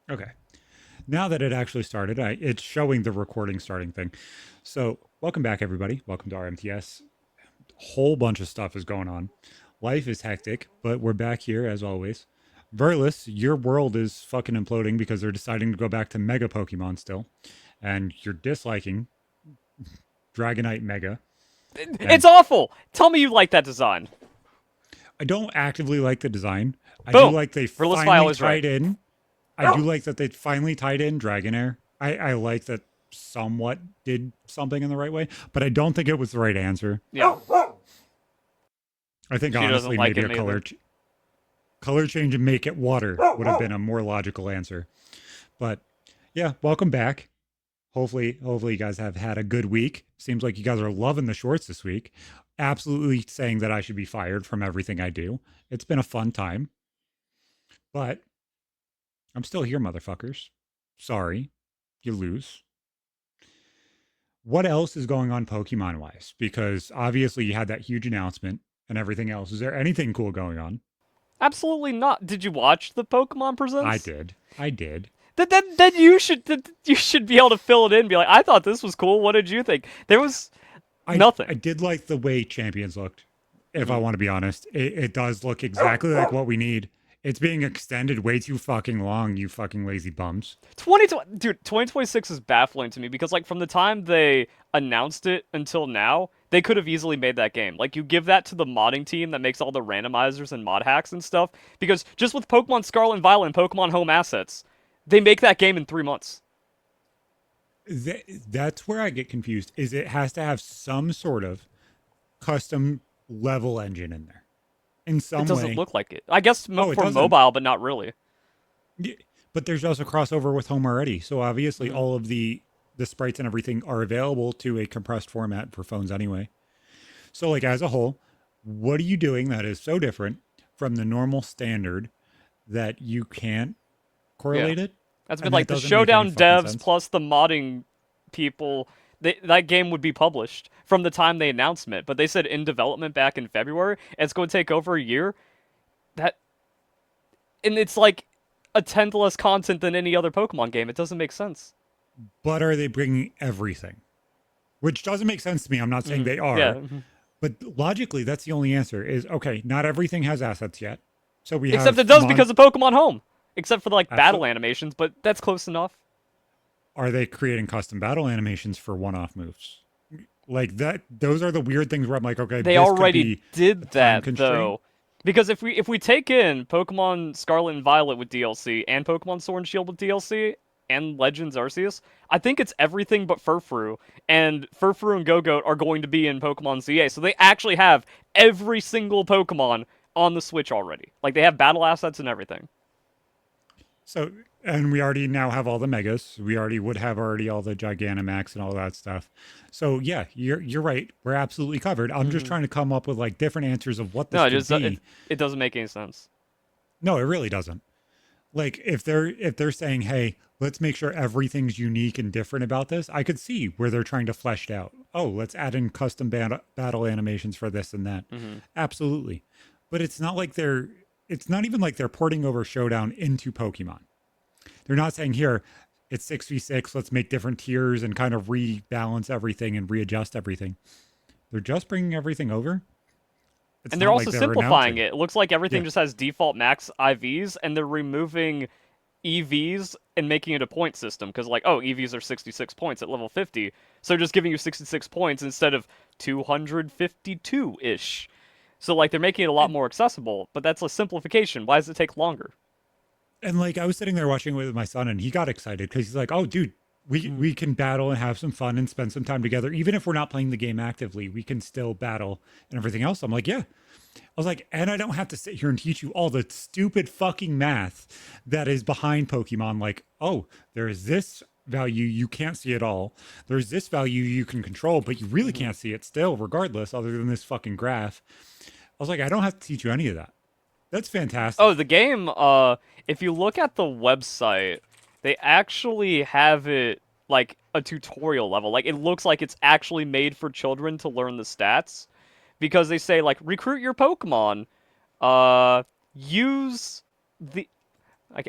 Okay. Now that it actually started, it's showing the recording starting thing. So, welcome back, everybody. Welcome to RMTS. Whole bunch of stuff is going on. Life is hectic, but we're back here as always. Verlis, your world is fucking imploding because they're deciding to go back to Mega Pokemon still, and you're disliking Dragonite Mega. And It's awful. Tell me you like that design. I don't actively like the design. I do Boom. like they Realist finally file is right. tied in. I do like that they finally tied in Dragonair. I like that somewhat did something in the right way, but I don't think it was the right answer. Yeah. I think She doesn't honestly, like maybe it a neither. color change and make it water would have been a more logical answer. But yeah, welcome back. Hopefully you guys have had a good week. Seems like you guys are loving the shorts this week. Absolutely saying that I should be fired from everything I do. It's been a fun time, but I'm still here, motherfuckers. Sorry, you lose. What else is going on Pokemon wise? Because obviously you had that huge announcement and everything else. Is there anything cool going on? Absolutely not. Did you watch the Pokemon I Presents? did. I did. Then you should be able to fill it in. And be like, I thought this was cool. What did you think? There was I nothing. did like the way Champions looked. If I Mm-hmm. want to be honest, it does look exactly like what we need. It's being extended way too fucking long. You fucking lazy bums. 2026 is baffling to me because like from the time they announced it until now, they could have easily made that game. Like you give that to the modding team that makes all the randomizers and mod hacks and stuff because just with Pokemon Scarlet and Violet and Pokemon Home assets, they make that game in 3 months. That's where I get confused. Is it has to have some sort of custom level engine in there in It some doesn't way. look like it. I guess Oh, it for doesn't. mobile, but not really. Yeah, but there's also crossover with home already. So obviously Hmm. all of the sprites and everything are available to a compressed format for phones anyway. So like as a whole, what are you doing that is so different from the normal standard that you can't Yeah. correlate it That's been and that like the doesn't make any Showdown fucking devs sense? plus the modding people. That game would be published from the time they announcement, but they said in development back in February. And it's going to take over a year. That and it's like a tenth less content than any other Pokemon game. It doesn't make sense. But are they bringing everything? Which doesn't make sense to me. I'm not saying Hmm. they Yeah, are, but logically that's the only answer is okay, not everything has assets yet. So we except have it does because of Pokemon Home. Except for the, like battle absolutely. animations, but that's close enough. Are they creating custom battle animations for one-off moves? Like that those are the weird things where I'm like, okay, They this could already be a did time that constraint. though. Because if we take in Pokemon Scarlet and Violet with DLC and Pokemon Sword and Shield with DLC and Legends Arceus, I think it's everything but Furfrou. And Furfrou and Go-Goat are going to be in Pokemon ZA. So they actually have every single Pokemon on the Switch already. Like they have battle assets and everything. So and we already now have all the megas. We already would have already all the Gigantamax and all that stuff. So yeah, you're right. We're absolutely covered. I'm just Hmm. trying to come up with like different answers of what No, this it could just be. it doesn't make any sense. No, it really doesn't. Like if they're saying, "Hey, let's make sure everything's unique and different about this," I could see where they're trying to flesh it out. Oh, let's add in custom battle animations for this and that. Hmm. Absolutely, but it's not like they're. It's not even like they're porting over Showdown into Pokemon. They're not saying here it's 6v6. Let's make different tiers and kind of rebalance everything and readjust everything. They're just bringing everything over. It's And they're not like also they're simplifying announcing. it. It looks like everything Yeah, just has default max IVs, and they're removing EVs and making it a point system because like EVs are 66 points at level 50, so just giving you 66 points instead of 252 ish. So like they're making it a lot and more accessible, but that's a simplification. Why does it take longer? and like I was sitting there watching it with my son, and he got excited because he's like, "Oh, dude, Mm. we can battle and have some fun and spend some time together, even if we're not playing the game actively. We can still battle and everything else." I'm like, "Yeah." I was like, and I don't have to sit here and teach you all the stupid fucking math that is behind Pokemon. Like, oh, there's this value you can't see at all. There's this value you can control, but you really Hmm. can't see it still, regardless, other than this fucking graph. I was like, I don't have to teach you any of that. That's Oh, fantastic. the game. If you look at the website, they actually have it like a tutorial level. Like it looks like it's actually made for children to learn the stats because they say like recruit your Pokemon. Uh, use the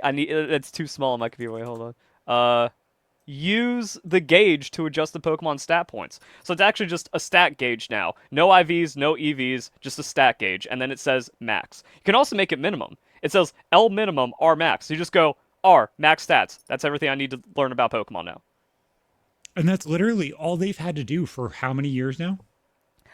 I need it's too small on my computer. Wait, hold on. Use the gauge to adjust the Pokemon stat points. So it's actually just a stat gauge now. No IVs, no EVs, just a stat gauge, and then it says max. You can also make it minimum. It says L minimum, R max. So you just go R max stats. That's everything I need to learn about Pokemon now. And that's literally all they've had to do for how many years now?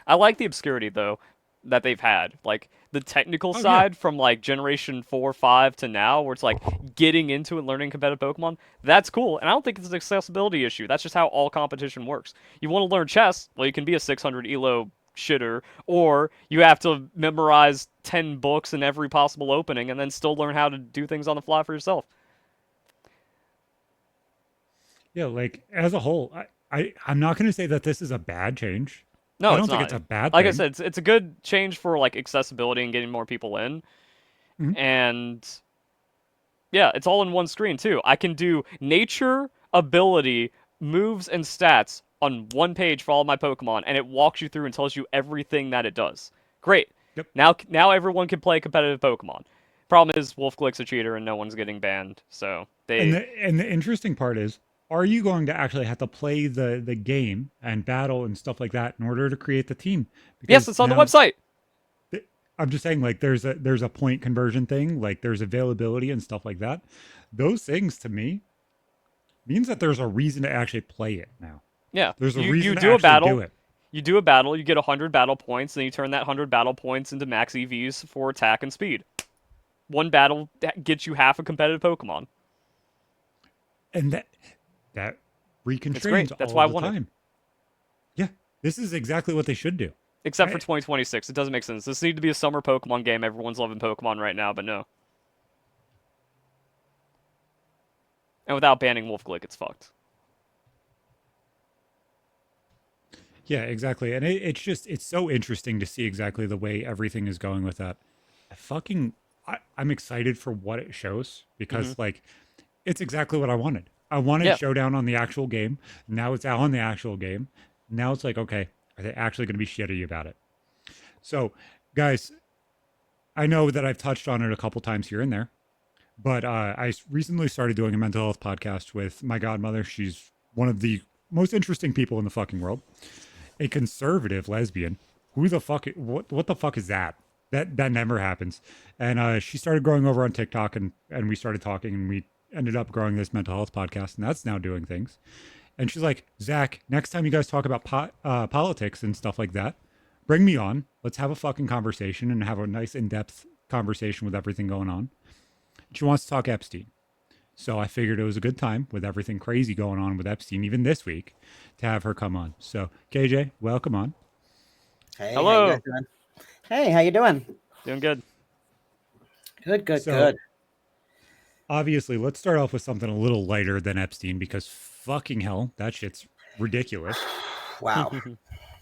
I like the obscurity though that they've had. Like the technical Oh yeah. side from like generation 4, 5 to now where it's like getting into and learning competitive Pokemon, that's cool. And I don't think it's an accessibility issue. That's just how all competition works. You want to learn chess, well you can be a 600 elo shitter, or you have to memorize 10 books in every possible opening and then still learn how to do things on the fly for yourself. Yeah, like as a whole, I'm not going to say that this is a bad change. No, I it's don't think not. it's a bad Like I thing. said, it's a good change for like accessibility and getting more people in. Mhm. And yeah, it's all in one screen too. I can do nature, ability, moves, and stats on one page for all my Pokemon, and it walks you through and tells you everything that it does. Great. Yep. Now everyone can play competitive Pokemon. Problem is, Wolf Glick's a cheater and no one's getting banned. So And they the interesting part is, are you going to actually have to play the game and battle and stuff like that in order to create the team? yes, Because it's on the now website. I'm just saying, like there's a point conversion thing, like there's availability and stuff like that. Those things to me means that there's a reason to actually play it now. Yeah, There's a you reason to do a actually do battle. it. You do a battle. You get 100 battle points, then you turn that 100 battle points into max EVs for attack and speed. One battle gets you half a competitive Pokemon. And that It's great. reconstrains That's all why I of the want it. time. Yeah, this is exactly what they should do. Except for I, 2026. It doesn't make sense. This needs to be a summer Pokemon game. Everyone's loving Pokemon right now, but no. And without banning Wolf Glick, it's fucked. yeah, exactly. And it's so interesting to see exactly the way everything is going with that. I'm excited for what it shows Hmm. because like it's exactly what I wanted. I wanted Yeah. showdown on the actual game. Now it's out on the actual game. Now it's like, okay, are they actually going to be shitty about it? So, guys, I know that I've touched on it a couple times here and there, but recently started doing a mental health podcast with my godmother. She's one of the most interesting people in the fucking world. A conservative lesbian. Who the fuck? What the fuck is that? That never happens. And she started growing over on TikTok, and we started talking, and we ended up growing this mental health podcast, and that's now doing things. And she's like, Zach, next time you guys talk about politics and stuff like that, bring me on. Let's have a fucking conversation and have a nice in depth conversation with everything going on. She wants to talk Epstein. So I figured it was a good time with everything crazy going on with Epstein, even this week, to have her come on. So KJ, welcome on. Hey, how you guys Hello. doing? Hey, how you doing? Doing good. Good, good, So good. obviously, let's start off with something a little lighter than Epstein because fucking hell, that shit's ridiculous. Wow.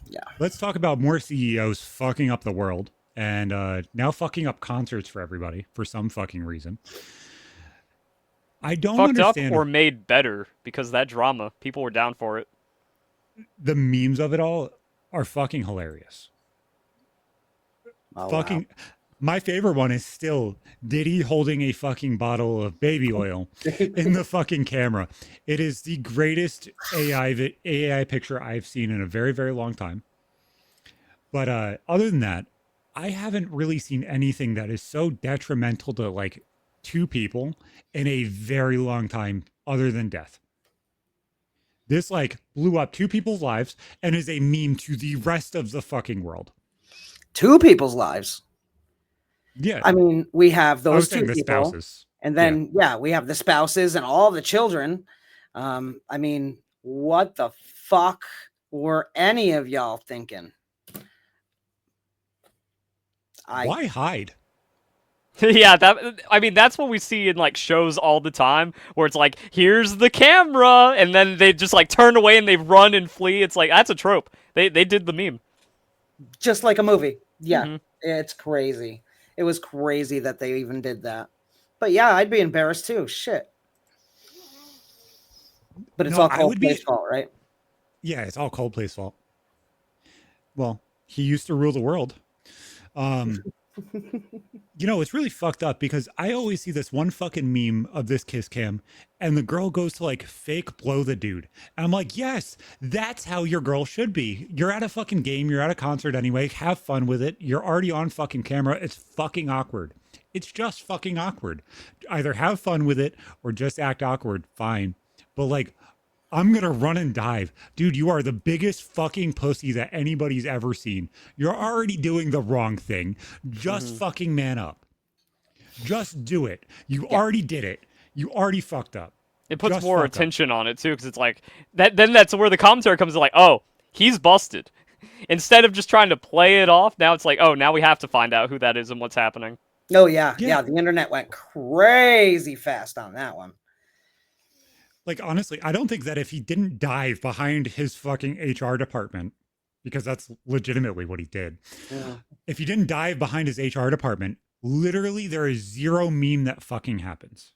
Yeah. Let's talk about more CEOs fucking up the world and now fucking up concerts for everybody for some fucking reason. I don't Fucked up understand or made better because of that drama. People were down for it. the memes of it all are fucking hilarious. Oh wow. Fucking my favorite one is still Diddy holding a fucking bottle of baby oil in the fucking camera. It is the greatest AI picture I've seen in a very very long time. But other than that, I haven't really seen anything that is so detrimental to like two people in a very long time other than death. This like blew up two people's lives and is a meme to the rest of the fucking world. Two people's lives. Yeah, I mean, we have I was those saying two the people, spouses. and Yeah. then yeah, we have the spouses and all the children. I mean, what the fuck were any of y'all thinking? I Why hide? Yeah, that's what we see in like shows all the time where it's like, here's the camera, and then they just like turn away and they run and flee. It's like that's a trope. They did the meme. just like a movie. Yeah, Hmm. it's crazy. It was crazy that they even did that. But yeah, I'd be embarrassed too. Shit. But it's No, all I would Coldplay's be. fault, right? Yeah, it's all Coldplay's fault. Well, he used to rule the world. Um, You know, it's really fucked up because I always see this one fucking meme of this kiss cam and the girl goes to like fake blow the dude. And I'm like, yes, that's how your girl should be. You're at a fucking game, you're at a concert anyway, have fun with it. You're already on fucking camera. It's fucking awkward. It's just fucking awkward. Either have fun with it or just act awkward, fine. But like, I'm gonna run and dive. Dude, you are the biggest fucking pussy that anybody's ever seen. You're already doing the wrong thing. Just fucking man up. Just do it. You already did it. You already fucked up. It puts Just more fuck up. attention on it too, because it's like that. Then that's where the commentary comes in, like, oh, he's busted. Instead of just trying to play it off, now it's like, oh, now we have to find out who that is and what's happening. Oh yeah, Yeah. yeah. The internet went crazy fast on that one. Like, honestly, I don't think that if he didn't dive behind his fucking HR department, because that's legitimately what he did, if he didn't dive behind his HR department, literally there is zero meme that fucking happens.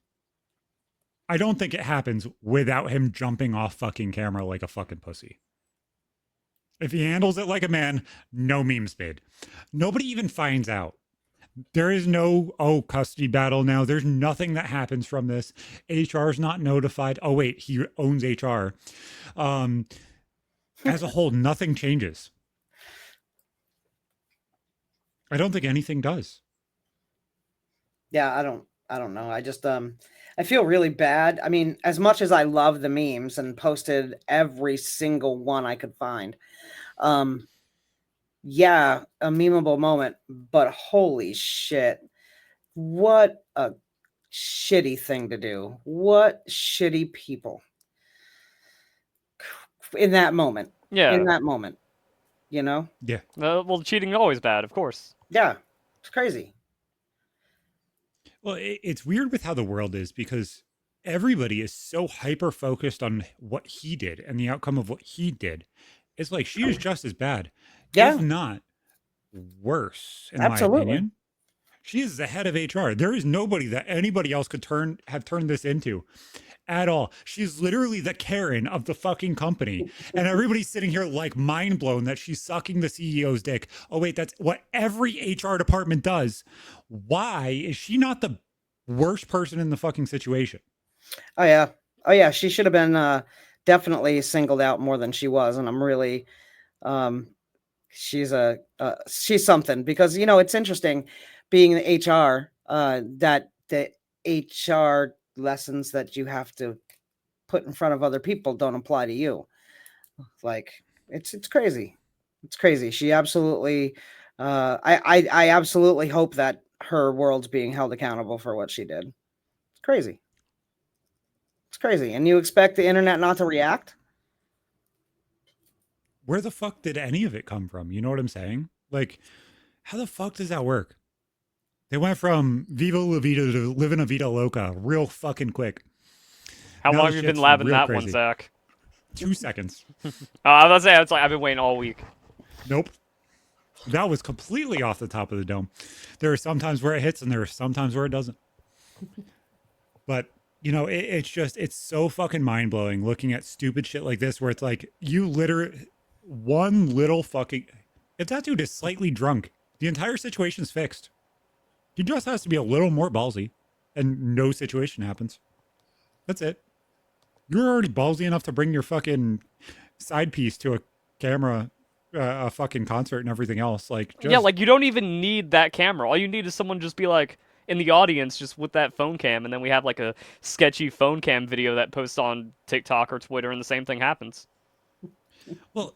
I don't think it happens without him jumping off fucking camera like a fucking pussy. If he handles it like a man, no memes made. Nobody even finds out. There is no, custody battle now. There's nothing that happens from this. HR is not notified. Oh, wait, he owns HR. As a whole, nothing changes. I don't think anything does. Yeah, I don't know. I just I feel really bad. I mean, as much as I love the memes and posted every single one I could find. Yeah, a memeable moment, but holy shit. What a shitty thing to do. What shitty people. In that moment. Yeah. In that moment. You know? Yeah. Well, cheating always bad, of course. Yeah. It's crazy. Well, it's weird with how the world is because everybody is so hyper focused on what he did and the outcome of what he did. It's like she is just as bad, Yeah. if not worse, in Absolutely. my opinion. She is the head of HR. There is nobody that anybody else could have turned this into at all. She's literally the Karen of the fucking company. And everybody's sitting here like mind blown that she's sucking the CEO's dick. Oh, wait, that's what every HR department does. Why is she not the worst person in the fucking situation? Oh yeah. Oh yeah. She should have been definitely singled out more than she was. And I'm really she's something because it's interesting being in HR that the HR lessons that you have to put in front of other people don't apply to you. Like it's crazy. It's crazy. She absolutely I absolutely hope that her world's being held accountable for what she did. It's crazy. It's crazy. And you expect the internet not to react? Where the fuck did any of it come from? You know what I'm saying? Like, how the fuck does that work? They went from Viva La Vida to Living a Vida Loca real fucking quick. How Now long the have you been shit's labbing real that one, crazy. Zach? 2 seconds. I was about to say, it's like I've been waiting all week. Nope. That was completely off the top of the dome. There are some times where it hits and there are some times where it doesn't. But, it's so fucking mind blowing looking at stupid shit like this where it's like you literally one little fucking. If that dude is slightly drunk, the entire situation's fixed. He just has to be a little more ballsy and no situation happens. That's it. You're already ballsy enough to bring your fucking side piece to a camera, a fucking concert and everything else. Like, Yeah, like you don't even need that camera. All you need is someone just be like in the audience just with that phone cam, and then we have like a sketchy phone cam video that posts on TikTok or Twitter, and the same thing happens. Well,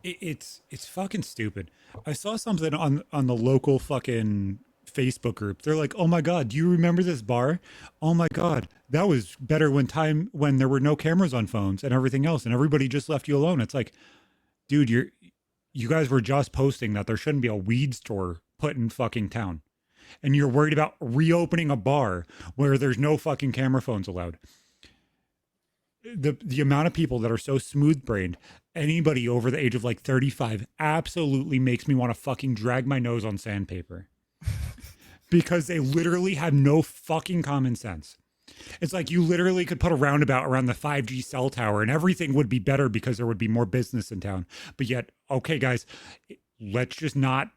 it's fucking stupid. I saw something on the local fucking Facebook group. They're like, "Oh my god, do you remember this bar? Oh my god, that was better when there were no cameras on phones and everything else, and everybody just left you alone." It's like, dude, you guys were just posting that there shouldn't be a weed store put in fucking town, and you're worried about reopening a bar where there's no fucking camera phones allowed. The amount of people that are so smooth brained, anybody over the age of like 35 absolutely makes me want to fucking drag my nose on sandpaper because they literally have no fucking common sense. It's like you literally could put a roundabout around the 5G cell tower and everything would be better because there would be more business in town. But yet, okay, guys, let's just not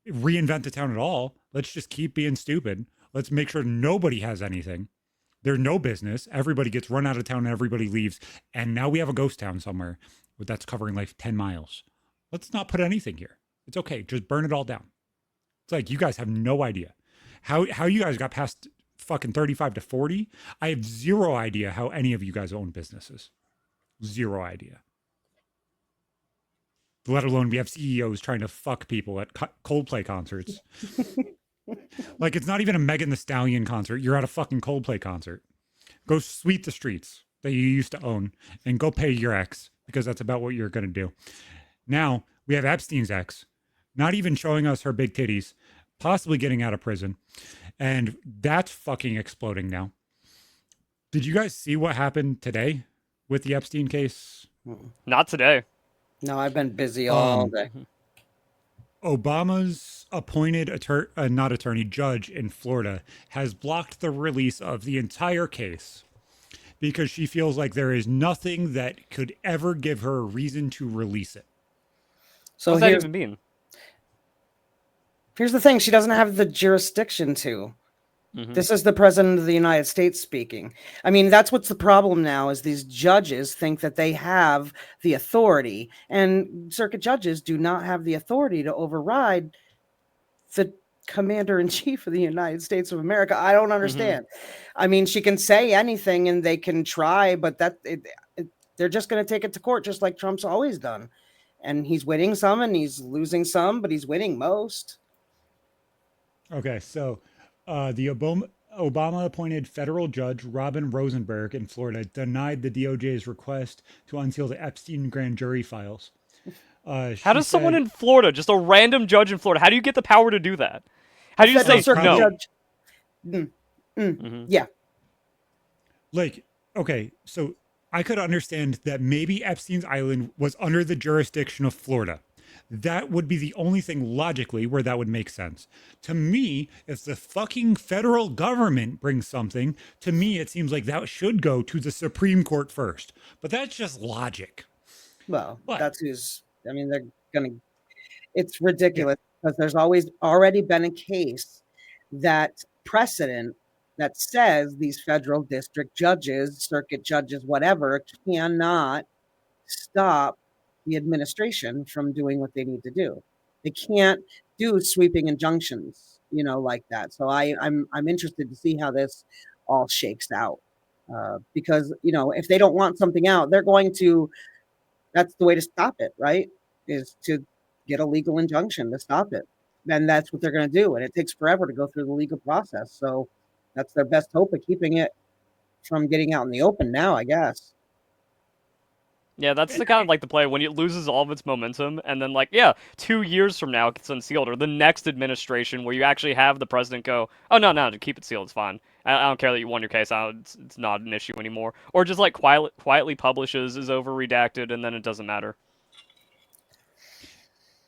reinvent the town at all. Let's just keep being stupid. Let's make sure nobody has anything. There's no business. Everybody gets run out of town and everybody leaves. And now we have a ghost town somewhere that's covering like 10 miles. Let's not put anything here. It's okay. Just burn it all down. It's like you guys have no idea how you guys got past fucking 35 to 40. I have zero idea how any of you guys own businesses. Zero idea. Let alone we have CEOs trying to fuck people at Coldplay concerts. Like it's not even a Megan Thee Stallion concert. You're at a fucking Coldplay concert. Go sweep the streets that you used to own and go pay your ex because that's about what you're going to do. Now we have Epstein's ex, not even showing us her big titties, possibly getting out of prison. And that's fucking exploding now. Did you guys see what happened today with the Epstein case? Not today. No, I've been busy all day. Obama's appointed judge in Florida has blocked the release of the entire case because she feels like there is nothing that could ever give her a reason to release it. So What does that even mean? Here's the thing. She doesn't have the jurisdiction to. This is the president of the United States speaking. I mean, that's what's the problem now is these judges think that they have the authority, and circuit judges do not have the authority to override the commander-in-chief of the United States of America. I don't understand. I mean, she can say anything and they can try, but they're just going to take it to court just like Trump's always done. And he's winning some and he's losing some, but he's winning most. Okay, so the Obama-appointed federal judge Robin Rosenberg in Florida denied the DOJ's request to unseal the Epstein grand jury files. How does someone in Florida, just a random judge in Florida, how do you get the power to do that? How do you say no? Yeah. Like, okay, so I could understand that maybe Epstein's Island was under the jurisdiction of Florida. That would be the only thing logically where that would make sense. To me, if the fucking federal government brings something, to me, it seems like that should go to the Supreme Court first. But that's just logic. Well, that's who's, I mean, they're going to, it's ridiculous because there's already been a case that precedent that says these federal district judges, circuit judges, whatever, cannot stop the administration from doing what they need to do. They can't do sweeping injunctions, like that. So I'm interested to see how this all shakes out. Because, if they don't want something out, that's the way to stop it, right? Is to get a legal injunction to stop it. Then that's what they're going to do. And it takes forever to go through the legal process. So that's their best hope of keeping it from getting out in the open now, I guess. Yeah, that's the kind of like the play when it loses all of its momentum, and then 2 years from now it gets unsealed, or the next administration where you actually have the president go, oh no, to keep it sealed, it's fine. I don't care that you won your case out, it's not an issue anymore. Or just quietly publishes, is over redacted, and then it doesn't matter.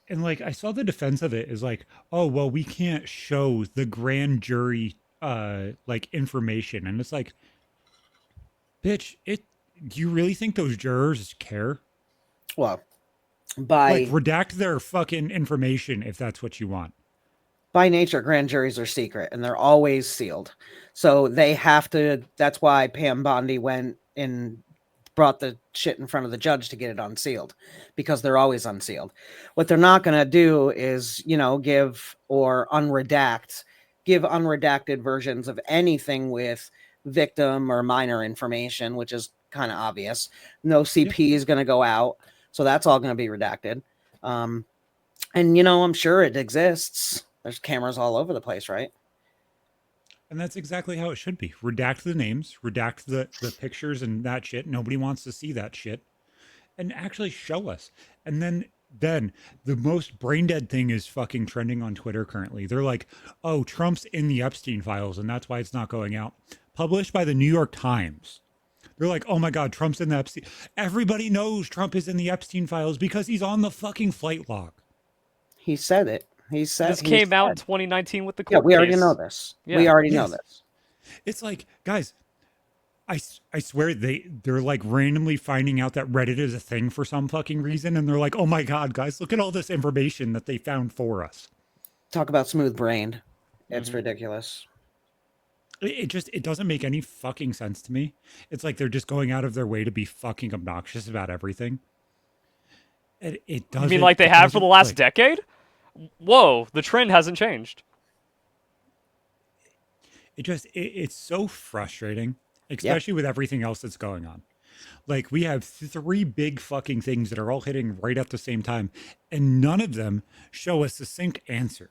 And I saw the defense of it is like, oh well, we can't show the grand jury information, and it's like, bitch, do you really think those jurors care? Well, redact their fucking information if that's what you want. By nature, grand juries are secret and they're always sealed. So they have to, that's why Pam Bondi went and brought the shit in front of the judge to get it unsealed, because they're always unsealed. What they're not going to do is, give unredacted versions of anything with victim or minor information, which is kind of obvious. No CP is going to go out, so that's all going to be redacted. And I'm sure it exists. There's cameras all over the place, right? And that's exactly how it should be. Redact the names, redact the pictures and that shit. Nobody wants to see that shit. And actually show us. And then the most brain dead thing is fucking trending on Twitter currently. They're like, oh, Trump's in the Epstein files and that's why it's not going out. Published by the New York Times. They're like, oh my God, Trump's in the Epstein. Everybody knows Trump is in the Epstein files because he's on the fucking flight log. He said it. This came out in 2019 with the court case. We already case. know this. Yeah. We already know this. It's like, guys, I swear they're like randomly finding out that Reddit is a thing for some fucking reason. And they're like, oh my God, guys, look at all this information that they found for us. Talk about smooth brained. It's Mhm. ridiculous. It doesn't make any fucking sense to me. It's like they're just going out of their way to be fucking obnoxious about everything. It You mean doesn't like they it have for the doesn't last like decade? Whoa, the trend hasn't changed. it's so frustrating, Yeah. especially with everything else that's going on. Like we have three big fucking things that are all hitting right at the same time, and none of them show a succinct answer.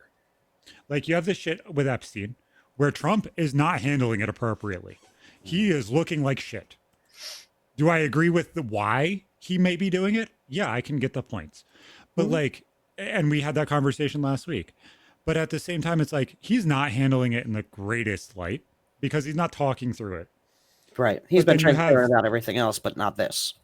Like you have this shit with Epstein, where Trump is not handling it appropriately. He is looking like shit. Do I agree with the why he may be doing it? Yeah, I can get the points. But Mhm. like, and we had that conversation last week. But at the same time, it's like he's not handling it in the greatest light because he's not talking through it. Right. He's But been then you transparent have, about everything else, but not this.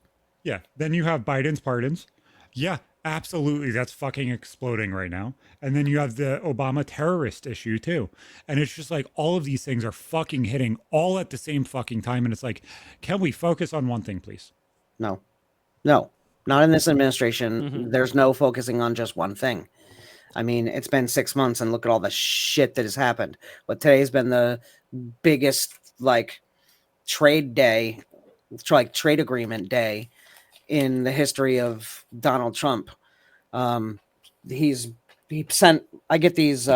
yeah, then you have Biden's pardons. Yeah, absolutely. That's fucking exploding right now. And then you have the Obama terrorist issue too. And it's just like all of these things are fucking hitting all at the same fucking time. And it's like, can we focus on one thing, please? No. No. Not in this administration. Mhm. There's no focusing on just one thing. I mean, it's been 6 months and look at all the shit that has happened. But today's been the biggest like trade day, like trade agreement day in the history of Donald Trump. He sent, I get these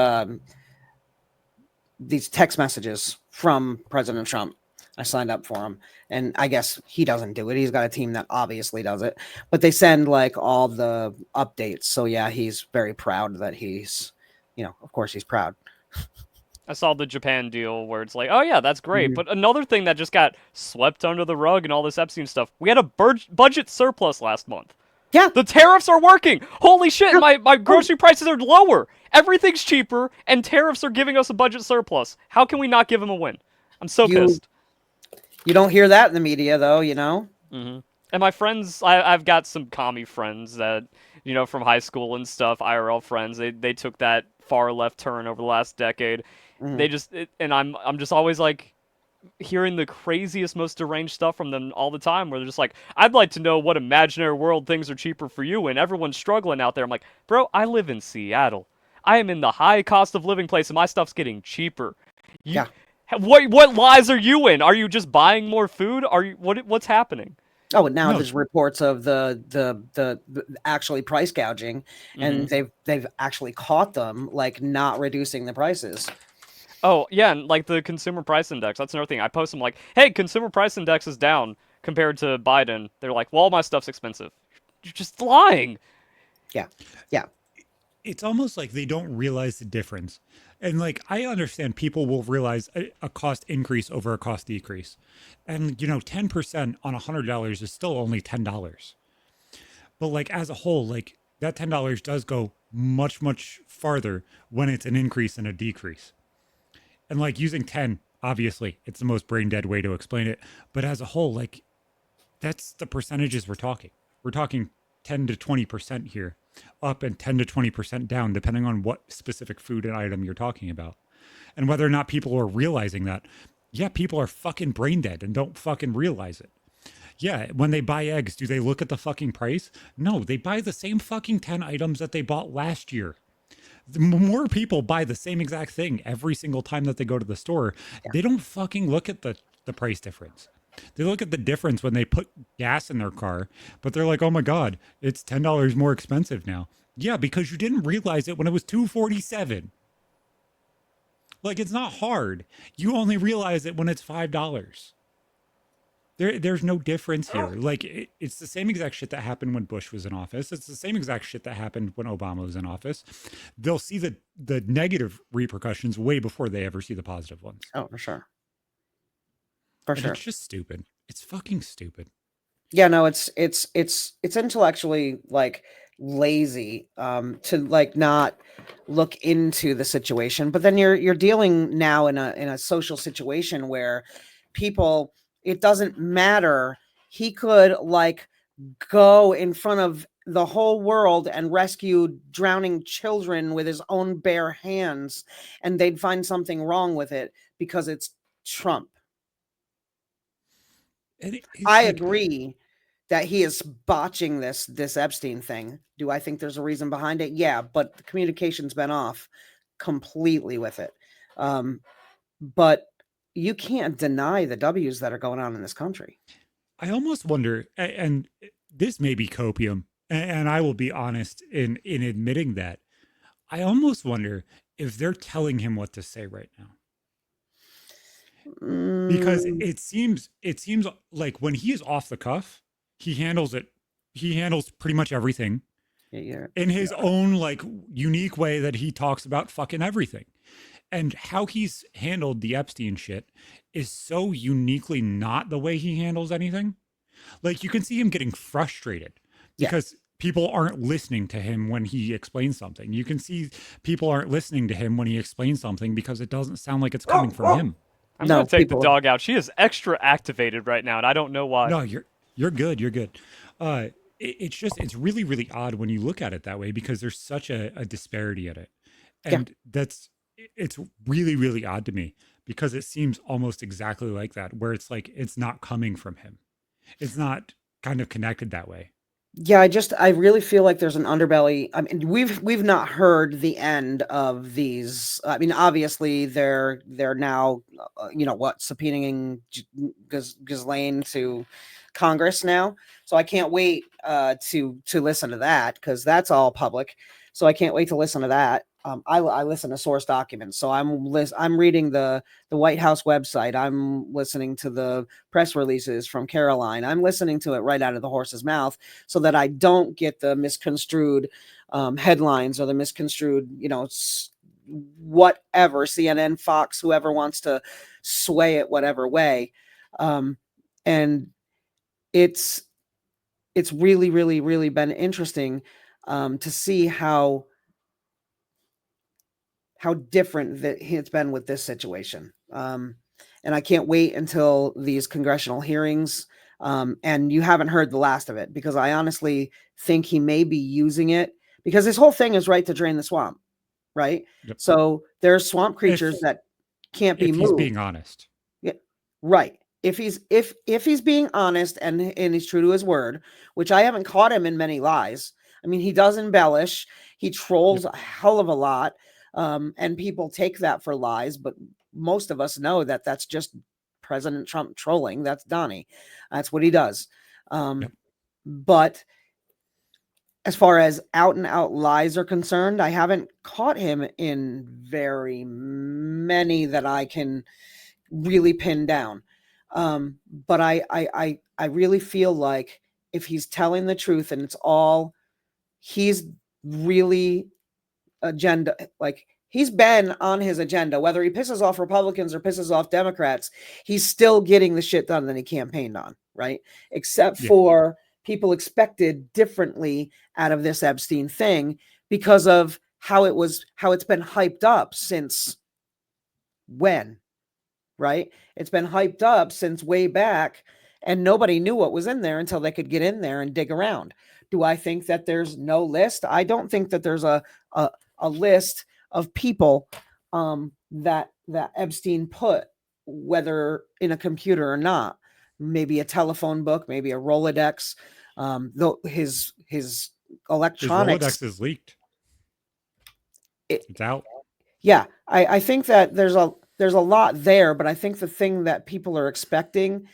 text messages from President Trump. I signed up for them, and I guess he doesn't do it. He's got a team that obviously does it, but they send like all the updates. So yeah, he's very proud that he's, of course he's proud. I saw the Japan deal where it's like, oh yeah, that's great. Mhm. But another thing that just got swept under the rug and all this Epstein stuff, we had a budget surplus last month. Yeah. The tariffs are working. Holy shit, Yeah. my grocery prices are lower. Everything's cheaper, and tariffs are giving us a budget surplus. How can we not give them a win? I'm so You pissed. you don't hear that in the media though, hmm And my friends, I've got some commie friends that, from high school and stuff, IRL friends. They took that far left turn over the last decade. Mhm. And I'm just always like hearing the craziest, most deranged stuff from them all the time. Where they're just like, I'd like to know what imaginary world things are cheaper for you, and everyone's struggling out there. I'm like, bro, I live in Seattle. I am in the high cost of living place, and my stuff's getting cheaper. You, Yeah. what lies are you in? Are you just buying more food? Are you what's happening? Oh, and now No, there's reports of the actually price gouging, and they've actually caught them like not reducing the prices. Oh, yeah, and like the consumer price index, that's another thing. I post them like, hey, consumer price index is down compared to Biden. They're like, well, all my stuff's expensive. You're just lying. Yeah. Yeah. it's almost like they don't realize the difference. And like I understand people will realize a cost increase over a cost decrease. And 10% on $100 is still only $10. But like as a whole, like that $10 does go much, much farther when it's an increase and a decrease. And like using 10, obviously, it's the most brain dead way to explain it. But as a whole, like that's the percentages we're talking. We're talking 10 to 20% here, up and 10 to 20% down, depending on what specific food and item you're talking about. And whether or not people are realizing that, yeah, people are fucking brain dead and don't fucking realize it. Yeah, when they buy eggs, do they look at the fucking price? No, they buy the same fucking 10 items that they bought last year. The more people buy the same exact thing every single time that they go to the store, they don't fucking look at the price difference. They look at the difference when they put gas in their car, but they're like, "Oh my god, it's $10 more expensive now." Yeah, because you didn't realize it when it was $2.47. Like it's not hard. You only realize it when it's $5. There's no difference here. Like it's the same exact shit that happened when Bush was in office. It's the same exact shit that happened when Obama was in office. They'll see the negative repercussions way before they ever see the positive ones. Oh, for sure. For And sure. it's just stupid. It's fucking stupid. Yeah, no, it's intellectually like lazy to like not look into the situation. But then you're dealing now in a social situation where people, it doesn't matter. He could like go in front of the whole world and rescue drowning children with his own bare hands, and they'd find something wrong with it because it's Trump. And it's I like, agree that he is botching this Epstein thing. Do I think there's a reason behind it? Yeah, but the communication's been off completely with it. But you can't deny the W's that are going on in this country. I almost wonder, and this may be copium, and I will be honest in admitting that. I almost wonder if they're telling him what to say right now. Because Mm, it seems like when he is off the cuff, he handles it. He handles pretty much everything yeah, in his own like unique way that he talks about fucking everything. And how he's handled the Epstein shit is so uniquely not the way he handles anything. Like you can see him getting frustrated yeah. because people aren't listening to him when he explains something. You can see people aren't listening to him when he explains something because it doesn't sound like it's coming from him. I'm No, gonna take the people. dog out. She is extra activated right now, and I don't know why. No, you're good. You're good. It's just it's really really odd when you look at it that way because there's such a disparity in it, Yeah. and it's really really odd to me because it seems almost exactly like that where it's like it's not coming from him. It's not kind of connected that way. Yeah, I really feel like there's an underbelly. I mean, we've not heard the end of these. I mean, obviously they're now, subpoenaing Ghislaine to Congress now. So I can't wait to listen to that because that's all public. So I can't wait to listen to that. I listen to source documents, so I'm reading the White House website. I'm listening to the press releases from Caroline. I'm listening to it right out of the horse's mouth, so that I don't get the misconstrued headlines or the misconstrued, whatever CNN, Fox, whoever wants to sway it whatever way, and it's really, really, really been interesting to see how different that it's been with this situation. And I can't wait until these congressional hearings. And you haven't heard the last of it because I honestly think he may be using it because his whole thing is right to drain the swamp, right? Yep. So there's swamp creatures If that can't be if he's moved. being honest. Yeah, right. If he's being honest and he's true to his word, which I haven't caught him in many lies. I mean, he does embellish. He trolls a hell of a lot, and people take that for lies. But most of us know that that's just President Trump trolling. That's Donnie. That's what he does. Yep. But as far as out and out lies are concerned, I haven't caught him in very many that I can really pin down. But I really feel like if he's telling the truth and it's all he's really agenda, like he's been on his agenda, whether he pisses off Republicans or pisses off Democrats, he's still getting the shit done that he campaigned on, right? Except for people expected differently out of this Epstein thing because of how it's been hyped up since when, right? It's been hyped up since way back, and nobody knew what was in there until they could get in there and dig around. Do I think that there's no list? I don't think that there's a list of people that Epstein put, whether in a computer or not. Maybe a telephone book, maybe a Rolodex. Though his electronics, His Rolodex is leaked. It's out. Yeah, I think that there's a lot there, but I think the thing that people are expecting,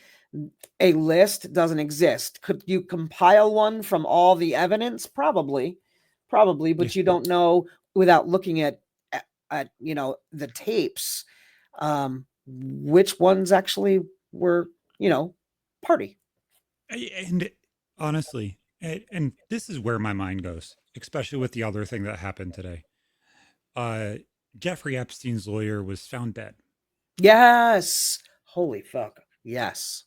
a list, doesn't exist. Could you compile one from all the evidence? Probably, but you don't know without looking at the tapes, which ones actually were party. And honestly, and this is where my mind goes, especially with the other thing that happened today. Jeffrey Epstein's lawyer was found dead. Yes. Holy fuck. Yes.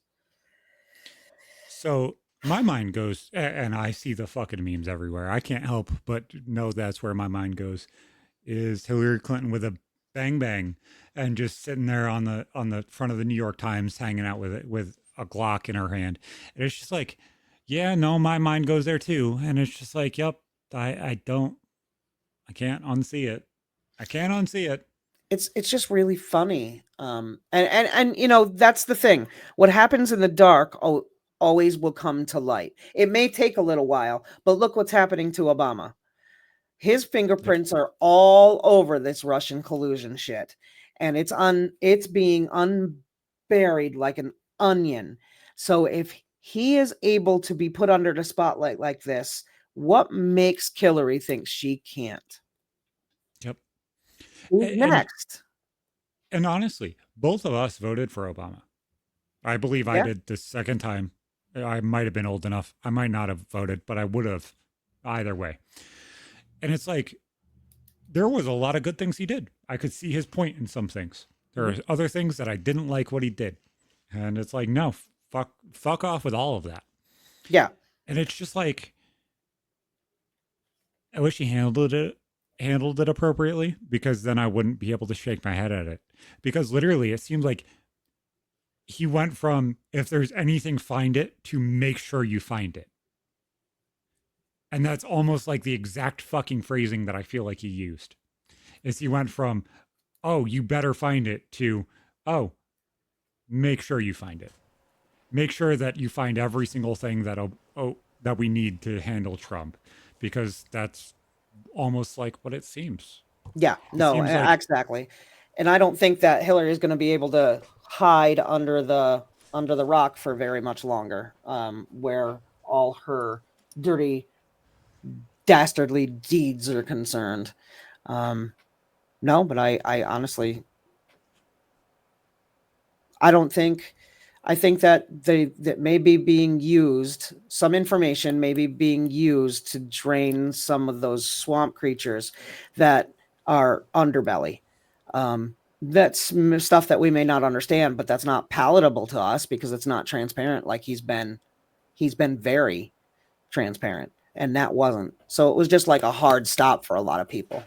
So my mind goes, and I see the fucking memes everywhere. I can't help but know that's where my mind goes. Is Hillary Clinton with a bang bang and just sitting there on the front of the New York Times, hanging out with a Glock in her hand, and it's just like, yeah, no, my mind goes there too, and it's just like, yep, I can't unsee it. I can't unsee it. It's just really funny. And that's the thing. What happens in the dark always will come to light. It may take a little while, but look what's happening to Obama. His fingerprints are all over this Russian collusion shit, and it's being unburied like an onion. So if he is able to be put under the spotlight like this, what makes Hillary think she can't? Yep. Who's next? And honestly, both of us voted for Obama. I believe I Yeah. did the second time. I might have been old enough. I might not have voted, but I would have either way. And it's like, there was a lot of good things he did. I could see his point in some things. There are other things that I didn't like what he did. And it's like, no, fuck off with all of that. Yeah. And it's just like, I wish he handled it appropriately, because then I wouldn't be able to shake my head at it. Because literally it seems like he went from, if there's anything, find it, to make sure you find it. And that's almost like the exact fucking phrasing that I feel like he used. Is he went from, oh, you better find it, to, oh, make sure you find it. Make sure that you find every single thing that we need to handle Trump, because that's almost like what it seems. Yeah, no, exactly. And I don't think that Hillary is going to be able to hide under the rock for very much longer, where all her dirty, dastardly deeds are concerned. No, but I honestly, I think that that may be being used, some information may be being used to drain some of those swamp creatures that are underbelly. That's stuff that we may not understand, but that's not palatable to us because it's not transparent. Like he's been very transparent, and that wasn't. So it was just like a hard stop for a lot of people.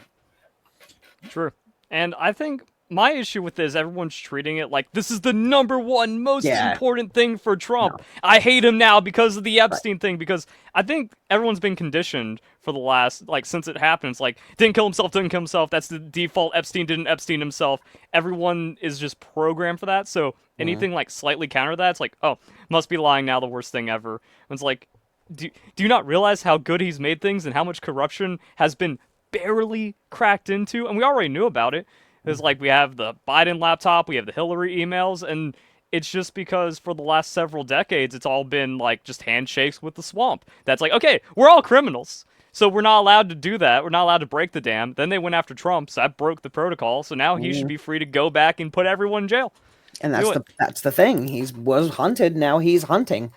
True. And I think my issue with this, everyone's treating it like this is the number one most important thing for Trump. No. I hate him now because of the Epstein thing, because I think everyone's been conditioned for the last, like, since it happened. It's like, didn't kill himself. That's the default. Epstein didn't Epstein himself. Everyone is just programmed for that. So anything like slightly counter that, it's like, oh, must be lying now, the worst thing ever. And it's like, do you not realize how good he's made things and how much corruption has been barely cracked into? And we already knew about it. It's like we have the Biden laptop, we have the Hillary emails, and it's just because for the last several decades, it's all been like just handshakes with the swamp. That's like, okay, we're all criminals, so we're not allowed to do that. We're not allowed to break the dam. Then they went after Trump, so that broke the protocol. So now he should be free to go back and put everyone in jail. And that's the thing. He was hunted. Now he's hunting.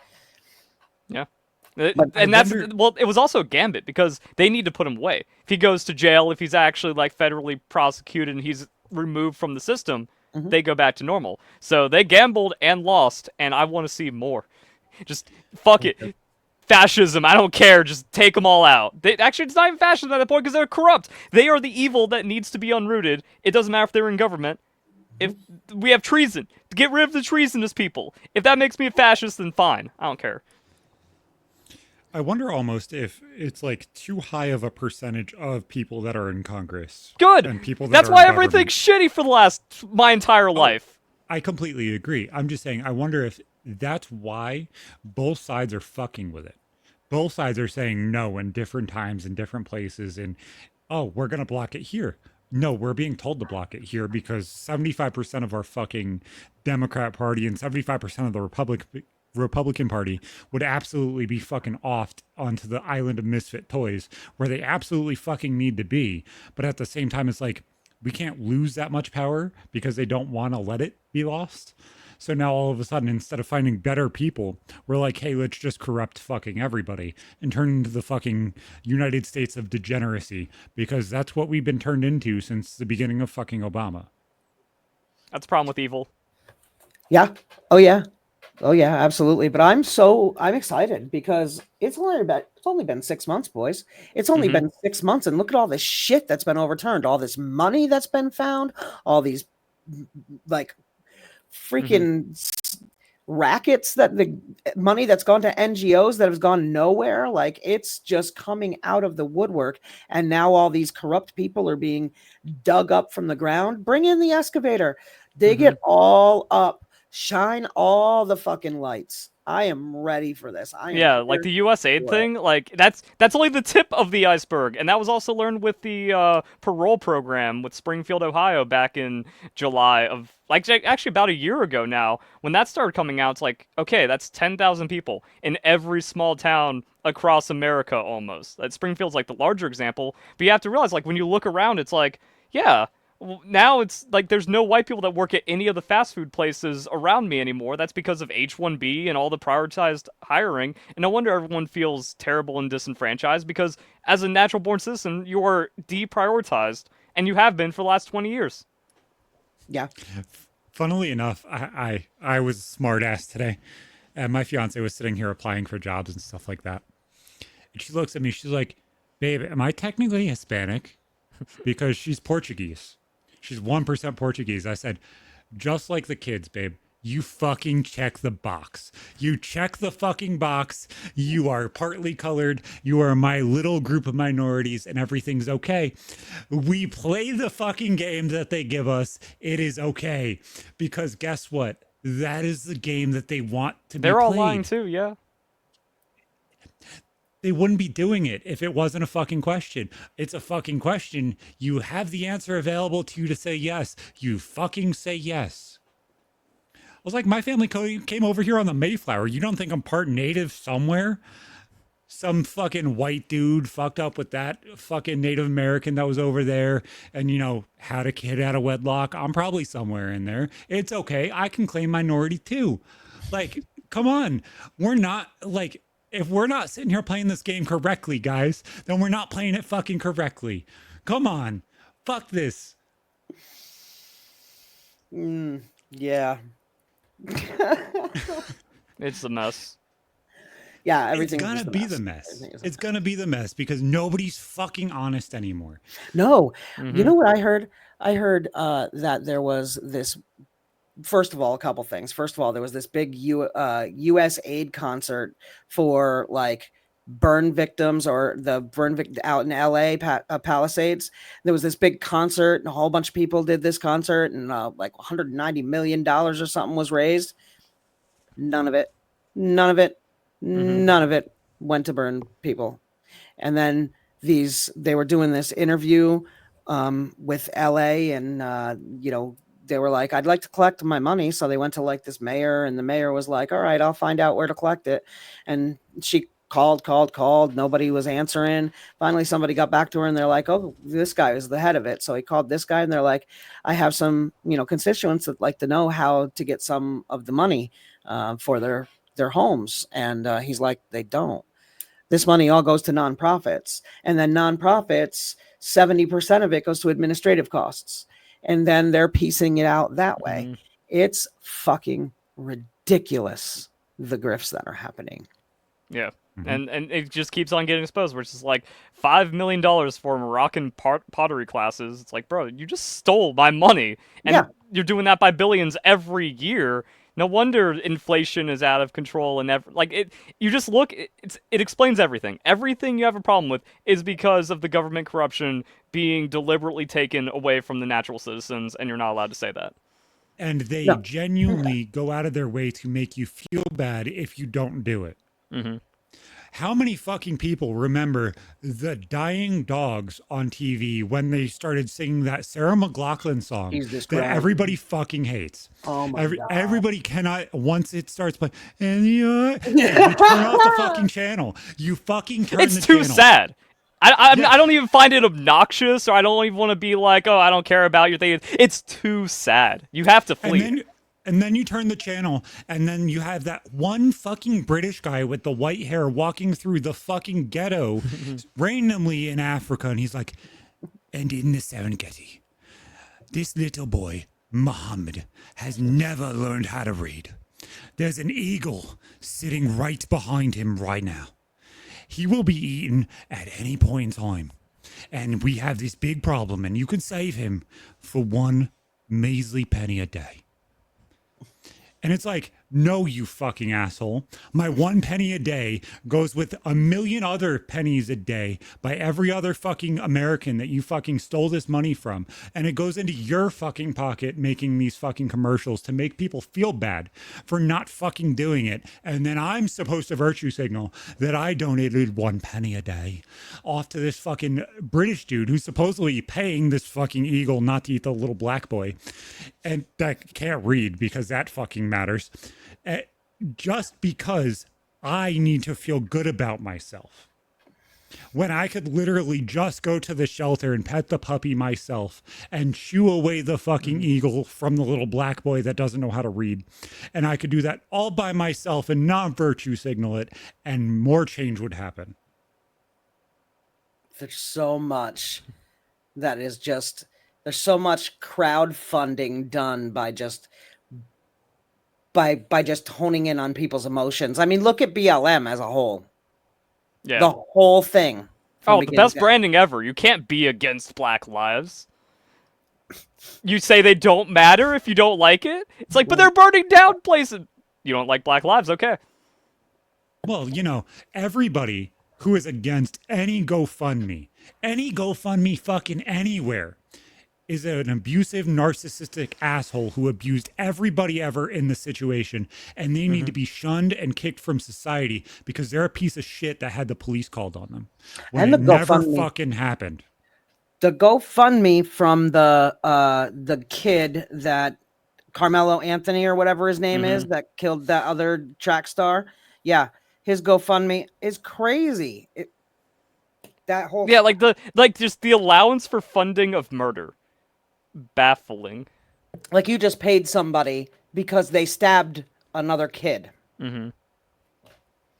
Yeah. And that's, well, it was also a gambit because they need to put him away. If he goes to jail, if he's actually like federally prosecuted and he's removed from the system, they go back to normal. So they gambled and lost, and I want to see more. Just fuck it. Fascism, I don't care. Just take them all out. Actually, it's not even fascism at that point because they're corrupt. They are the evil that needs to be unrooted. It doesn't matter if they're in government. If we have treason, get rid of the treasonous people. If that makes me a fascist, then fine. I don't care. I wonder almost if it's like too high of a percentage of people that are in Congress. Good. And people that That's are why in everything's shitty for my entire life. I completely agree. I'm just saying, I wonder if that's why both sides are fucking with it. Both sides are saying no in different times, in different places, and, oh, we're going to block it here. No, we're being told to block it here because 75% of our fucking Democrat Party and 75% of the Republican Party would absolutely be fucking off onto the island of misfit toys where they absolutely fucking need to be. But at the same time, it's like, we can't lose that much power because they don't want to let it be lost. So now all of a sudden, instead of finding better people, we're like, hey, let's just corrupt fucking everybody and turn into the fucking United States of degeneracy, because that's what we've been turned into since the beginning of fucking Obama. That's the problem with evil. Yeah. Oh yeah. Oh yeah, absolutely. But I'm excited because it's only been 6 months, boys. It's only been 6 months, and look at all this shit that's been overturned, all this money that's been found, all these like freaking rackets, that the money that's gone to NGOs that has gone nowhere. Like, it's just coming out of the woodwork, and now all these corrupt people are being dug up from the ground. Bring in the excavator, dig it all up. Shine all the fucking lights. I am ready for this. I am Yeah, like here the U.S. aid for it. thing, like that's only the tip of the iceberg, and that was also learned with the parole program with Springfield, Ohio, back in July of actually about a year ago now. When that started coming out, it's like, okay, that's 10,000 people in every small town across America almost. That Springfield's like the larger example, but you have to realize, like, when you look around, it's like, yeah. Now it's like there's no white people that work at any of the fast food places around me anymore. That's because of H-1B and all the prioritized hiring. And no wonder everyone feels terrible and disenfranchised, because as a natural born citizen, you are deprioritized, and you have been for the last 20 years. Yeah. Funnily enough, I was a smart ass today, and my fiance was sitting here applying for jobs and stuff like that. And she looks at me, she's like, "Babe, am I technically Hispanic?" Because she's Portuguese. She's 1% Portuguese. I said, just like the kids, babe, you fucking check the box. You check the fucking box. You are partly colored. You are my little group of minorities, and everything's okay. We play the fucking game that they give us. It is okay. Because guess what? That is the game that they want to be played. They're all lying too, yeah. They wouldn't be doing it if it wasn't a fucking question. It's a fucking question. You have the answer available to you to say yes. You fucking say yes. I was like, my family came over here on the Mayflower. You don't think I'm part native somewhere? Some fucking white dude fucked up with that fucking Native American that was over there and, you know, had a kid out of wedlock. I'm probably somewhere in there. It's okay. I can claim minority too. Like, come on. We're not like... If we're not sitting here playing this game correctly, guys, then we're not playing it fucking correctly. Come on. Fuck this. Yeah. It's a mess. Yeah, everything's It's gonna just a be the mess. It's gonna be the mess because nobody's fucking honest anymore. No. Mhm. You know what I heard? I heard that there was this. First of all, a couple things. First of all, there was this big U.S. aid concert for like burn victims or the out in L.A. Palisades. There was this big concert, and a whole bunch of people did this concert, and like $190 million or something was raised. None of it went to burn people. And then they were doing this interview with LA, and they were like, I'd like to collect my money. So they went to like this mayor, and the mayor was like, all right, I'll find out where to collect it. And she called. Nobody was answering. Finally, somebody got back to her, and they're like, oh, this guy is the head of it. So he called this guy, and they're like, I have some, constituents that like to know how to get some of the money for their homes. And he's like, they don't. This money all goes to nonprofits, and then nonprofits, 70% of it goes to administrative costs. And then they're piecing it out that way. Mm-hmm. It's fucking ridiculous, the grifts that are happening. Yeah. Mm-hmm. And it just keeps on getting exposed, where it's just like $5 million for Moroccan pottery classes. It's like, bro, you just stole my money. And you're doing that by billions every year. No wonder inflation is out of control, and you just look. It explains everything. Everything you have a problem with is because of the government corruption being deliberately taken away from the natural citizens, and you're not allowed to say that. And they genuinely go out of their way to make you feel bad if you don't do it. Mm-hmm. How many fucking people remember the dying dogs on TV when they started singing that Sarah McLachlan song that everybody fucking hates? Oh my God. Everybody cannot, once it starts playing, and you turn off the fucking channel. You fucking turn the channel. It's too sad. I don't even find it obnoxious, or I don't even want to be like, oh, I don't care about your thing. It's too sad. You have to flee. And then you turn the channel, and then you have that one fucking British guy with the white hair walking through the fucking ghetto randomly in Africa, and he's like, and in the Serengeti, this little boy, Muhammad, has never learned how to read. There's an eagle sitting right behind him right now. He will be eaten at any point in time. And we have this big problem, and you can save him for one measly penny a day. And it's like, No, you fucking asshole. My 1 penny a day goes with a million other pennies a day by every other fucking American that you fucking stole this money from. And it goes into your fucking pocket making these fucking commercials to make people feel bad for not fucking doing it. And then I'm supposed to virtue signal that I donated 1 penny a day off to this fucking British dude who's supposedly paying this fucking eagle not to eat the little black boy. And that can't read because that fucking matters. Just because I need to feel good about myself. When I could literally just go to the shelter and pet the puppy myself and shoo away the fucking eagle from the little black boy that doesn't know how to read. And I could do that all by myself and not virtue signal it, and more change would happen. There's so much that is just, there's so much crowdfunding done by just honing in on people's emotions. I mean, look at BLM as a whole. Yeah. The whole thing. Oh, the best branding ever. You can't be against Black lives. You say they don't matter if you don't like it? It's like, but they're burning down places. You don't like Black lives? Okay. Well, you know, everybody who is against any GoFundMe fucking anywhere, is an abusive, narcissistic asshole who abused everybody ever in the situation, and they need to be shunned and kicked from society because they're a piece of shit that had the police called on them when it never fucking happened. The GoFundMe from the kid that Carmelo Anthony or whatever his name is that killed that other track star. Yeah, his GoFundMe is crazy. That whole just the allowance for funding of murder. Baffling. Like you just paid somebody because they stabbed another kid.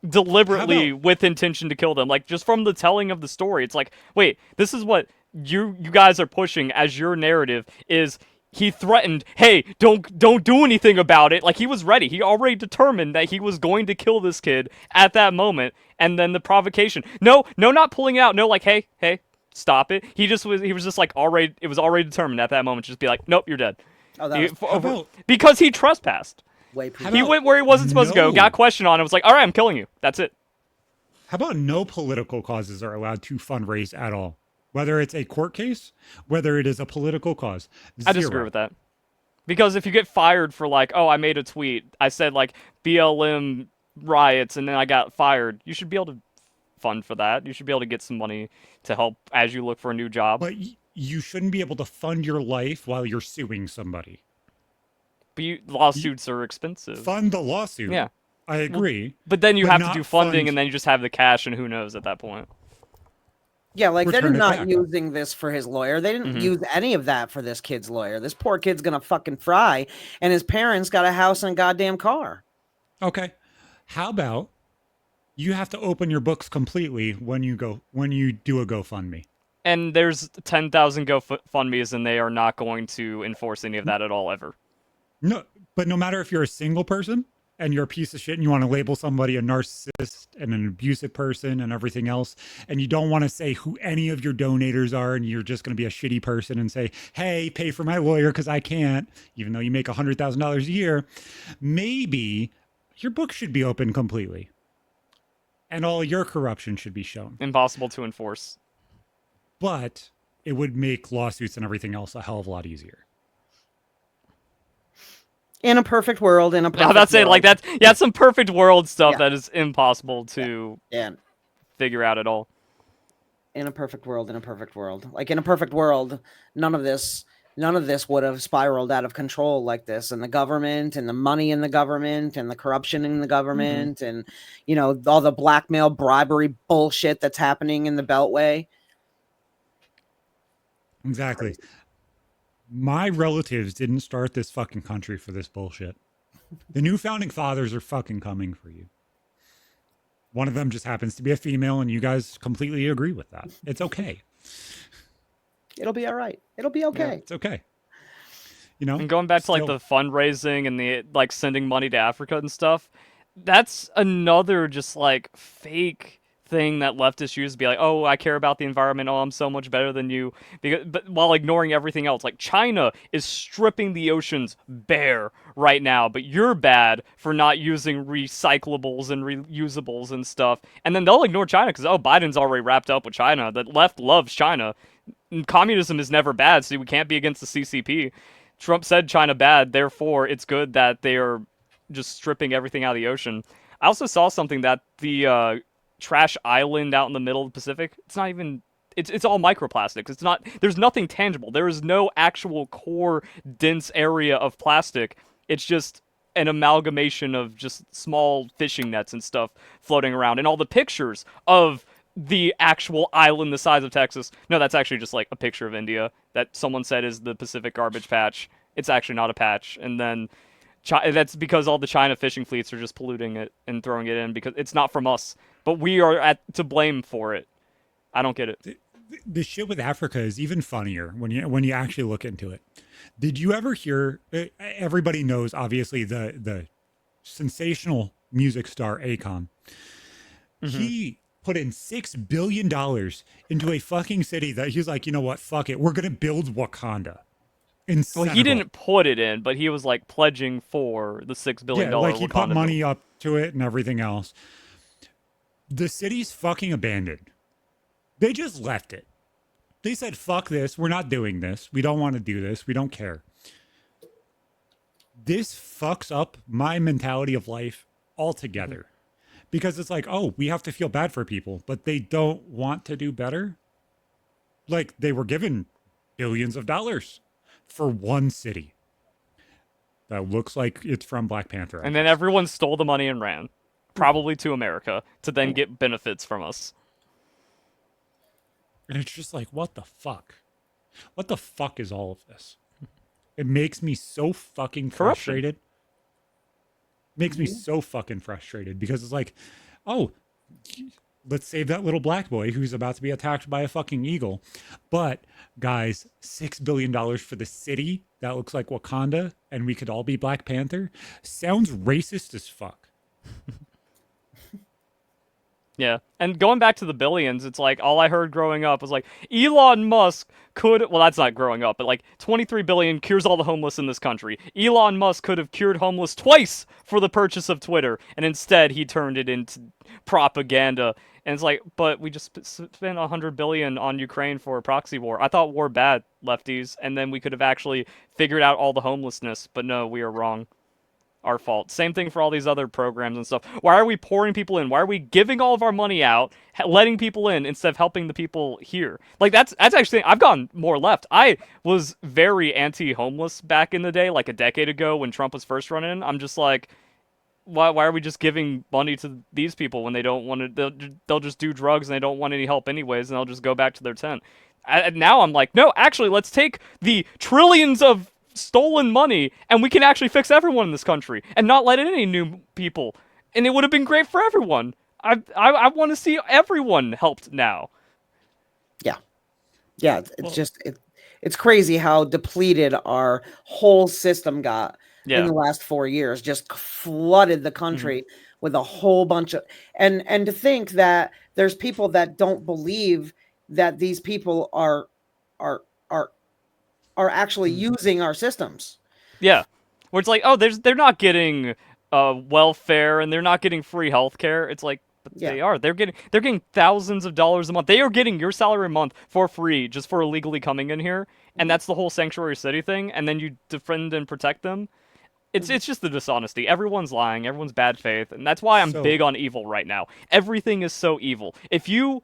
Deliberately with intention to kill them. Like, just from the telling of the story, it's like, wait, this is what you guys are pushing as your narrative is. He threatened, hey, don't do anything about it. Like, he was ready. He already determined that he was going to kill this kid at that moment. And then the provocation. No, not pulling out. No, like, hey, stop it. He was just like already. It was already determined at that moment to just be like, nope, you're dead. Oh, because he trespassed. He went where he wasn't supposed to go. Got questioned on. It was like, all right, I'm killing you. That's it. How about no political causes are allowed to fundraise at all? Whether it's a court case, whether it is a political cause. I disagree with that. Because if you get fired for like, oh, I made a tweet, I said like BLM riots, and then I got fired, you should be able to fund for that. You should be able to get some money to help as you look for a new job. But you shouldn't be able to fund your life while you're suing somebody. But lawsuits are expensive. Fund the lawsuit. Yeah. I agree. But then you have to do funding, and then you just have the cash, and who knows at that point. Yeah, like they're not using this for his lawyer. They didn't use any of that for this kid's lawyer. This poor kid's gonna fucking fry, and his parents got a house and a goddamn car. Okay. How about you have to open your books completely when you do a GoFundMe? And there's 10,000 GoFundMes, and they are not going to enforce any of that at all ever. No, but no matter if you're a single person and you're a piece of shit and you want to label somebody a narcissist and an abusive person and everything else, and you don't want to say who any of your donators are, and you're just going to be a shitty person and say, hey, pay for my lawyer because I can't, even though you make $100,000 a year, maybe your book should be open completely. And all your corruption should be shown. Impossible to enforce. But it would make lawsuits and everything else a hell of a lot easier. In a perfect world, that's it. Like that's some perfect world stuff that is impossible to figure out at all. In a perfect world, like in a perfect world, none of this would have spiraled out of control like this. And the government, and the money in the government, and the corruption in the government, and all the blackmail, bribery bullshit that's happening in the Beltway. Exactly. My relatives didn't start this fucking country for this bullshit. The new founding fathers are fucking coming for you. One of them just happens to be a female, and you guys completely agree with that. It's okay. It'll be all right. It'll be okay. Yeah, it's okay. And going back to like the fundraising and the sending money to Africa and stuff, that's another just like fake thing that leftists use to be like, oh, I care about the environment, oh, I'm so much better than you, but while ignoring everything else. Like, China is stripping the oceans bare right now, but you're bad for not using recyclables and reusables and stuff. And then they'll ignore China because, oh, Biden's already wrapped up with China. The left loves China. Communism is never bad, so we can't be against the CCP. Trump said China bad, therefore it's good that they are just stripping everything out of the ocean. I also saw something that the trash island out in the middle of the Pacific, it's not even, it's all microplastics. It's not, there's nothing tangible. There is no actual core dense area of plastic. It's just an amalgamation of just small fishing nets and stuff floating around. And all the pictures of the actual island the size of Texas. No, that's actually just like a picture of India that someone said is the Pacific garbage patch. It's actually not a patch. And then that's because all the China fishing fleets are just polluting it and throwing it in because it's not from us, but we are to blame for it. I don't get it. The shit with Africa is even funnier when you actually look into it. Did you ever hear? Everybody knows, obviously, the sensational music star Akon. Mm-hmm. He put in $6 billion into a fucking city that he's like, you know what, fuck it, we're gonna build Wakanda. Well, he didn't put it in, but he was like pledging for the $6 billion. Yeah, like he Wakanda put money up to it and everything else. The city's fucking abandoned. They just left it. They said, fuck this, we're not doing this. We don't want to do this. We don't care. This fucks up my mentality of life altogether. Because it's like, oh, we have to feel bad for people, but they don't want to do better. Like, they were given billions of dollars for one city that looks like it's from Black Panther. And then everyone stole the money and ran, probably to America, to then get benefits from us. And it's just like, what the fuck? What the fuck is all of this? It makes me so fucking frustrated. Makes me so fucking frustrated because it's like, oh, let's save that little black boy who's about to be attacked by a fucking eagle. But guys, $6 billion for the city that looks like Wakanda and we could all be Black Panther sounds racist as fuck. Yeah, and going back to the billions, it's like all I heard growing up was like Elon Musk could, well, that's not growing up, but like 23 billion cures all the homeless in this country. Elon Musk could have cured homeless twice for the purchase of Twitter, and instead he turned it into propaganda. And it's like, but we just spent 100 billion on Ukraine for a proxy war. I thought war bad, lefties, and then we could have actually figured out all the homelessness, but no, we are wrong. Our fault. Same thing for all these other programs and stuff. Why are we pouring people in? Why are we giving all of our money out, letting people in instead of helping the people here? Like that's actually, I've gone more left. I was very anti-homeless back in the day, like a decade ago when Trump was first running. I'm just like, why are we just giving money to these people when they don't want to? They'll just do drugs and they don't want any help anyways, and they'll just go back to their tent. Now I'm like, no, actually, let's take the trillions of stolen money and we can actually fix everyone in this country and not let in any new people, and it would have been great for everyone. I want to see everyone helped now. It's just it's crazy how depleted our whole system got in the last 4 years. Just flooded the country with a whole bunch of and to think that there's people that don't believe that these people are actually using our systems. Yeah. Where it's like, oh, they're not getting welfare and they're not getting free healthcare. It's like, but they are. They're getting thousands of dollars a month. They are getting your salary a month for free just for illegally coming in here. And that's the whole sanctuary city thing. And then you defend and protect them. It's just the dishonesty. Everyone's lying. Everyone's bad faith. And that's why I'm big on evil right now. Everything is so evil. If you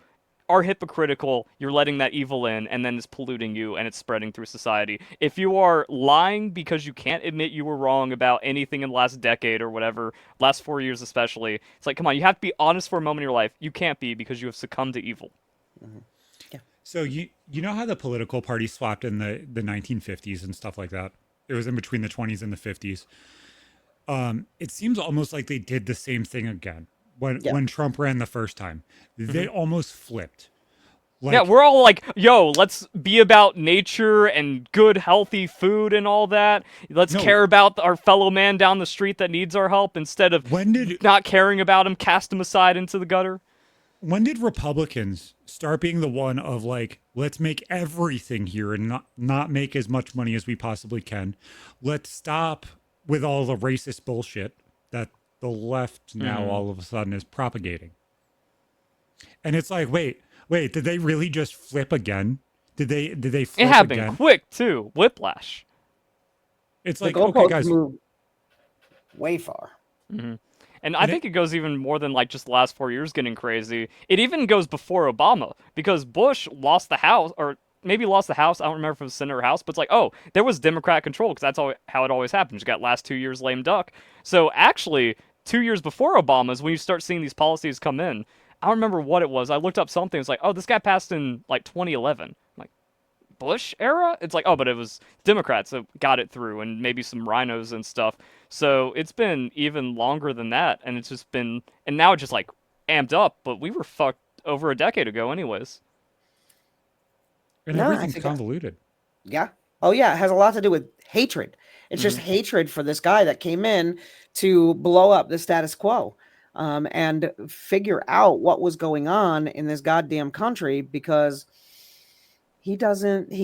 are hypocritical, you're letting that evil in, and then it's polluting you, and it's spreading through society. If you are lying because you can't admit you were wrong about anything in the last decade or whatever, last 4 years especially, it's like, come on, you have to be honest for a moment in your life. You can't be because you have succumbed to evil. Yeah. So you know how the political parties swapped in the 1950s and stuff like that? It was in between the 20s and the 50s. It seems almost like they did the same thing again. When Trump ran the first time, they almost flipped. Like, yeah, we're all like, yo, let's be about nature and good, healthy food and all that. Let's care about our fellow man down the street that needs our help instead of not caring about him, cast him aside into the gutter. when did Republicans start being the one of like, let's make everything here and not make as much money as we possibly can. Let's stop with all the racist bullshit that the left now all of a sudden is propagating. And it's like, wait, did they really just flip again? Did they flip It happened again? quick too. Whiplash. It's The like, okay, goalposts guys, moved way far. And I think it goes even more than like just the last 4 years getting crazy. It even goes before Obama because Bush lost the House, or maybe lost the House. I don't remember if it was Senate or House, but it's like, oh, there was Democrat control because that's how it always happens. You got last 2 years lame duck. So actually, 2 years before Obama's, when you start seeing these policies come in, I don't remember what it was. I looked up something. It's like, oh, this guy passed in like 2011. I'm like, Bush era? It's like, oh, but it was Democrats that got it through and maybe some rhinos and stuff. So it's been even longer than that. And it's just been, and now it's just like amped up, but we were fucked over a decade ago, anyways. and No, I everything's think convoluted. Yeah. Oh, yeah. It has a lot to do with hatred. It's just hatred for this guy that came in to blow up the status quo and figure out what was going on in this goddamn country because he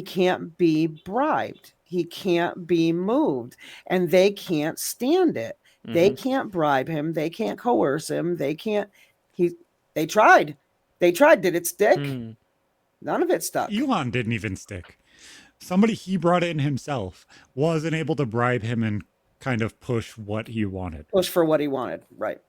can't be bribed. He can't be moved. And they can't stand it. They can't bribe him. They can't coerce him. They can't. They tried. They tried. Did it stick? None of it stuck. Elon didn't even stick. Somebody he brought in himself wasn't able to bribe him and kind of push what he wanted. Push for what he wanted. Right.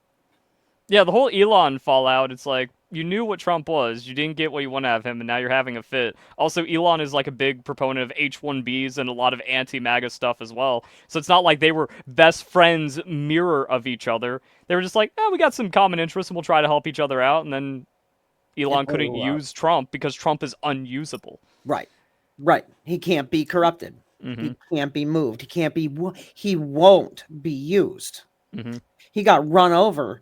Yeah, the whole Elon fallout, it's like, you knew what Trump was, you didn't get what you want out of him, and now you're having a fit. Also, Elon is like a big proponent of H-1Bs and a lot of anti-MAGA stuff as well. So it's not like they were best friends mirror of each other. They were just like, we got some common interests and we'll try to help each other out, and then Elon couldn't use Trump because Trump is unusable. Right. Right. He can't be corrupted. He can't be moved. He won't be used. He got run over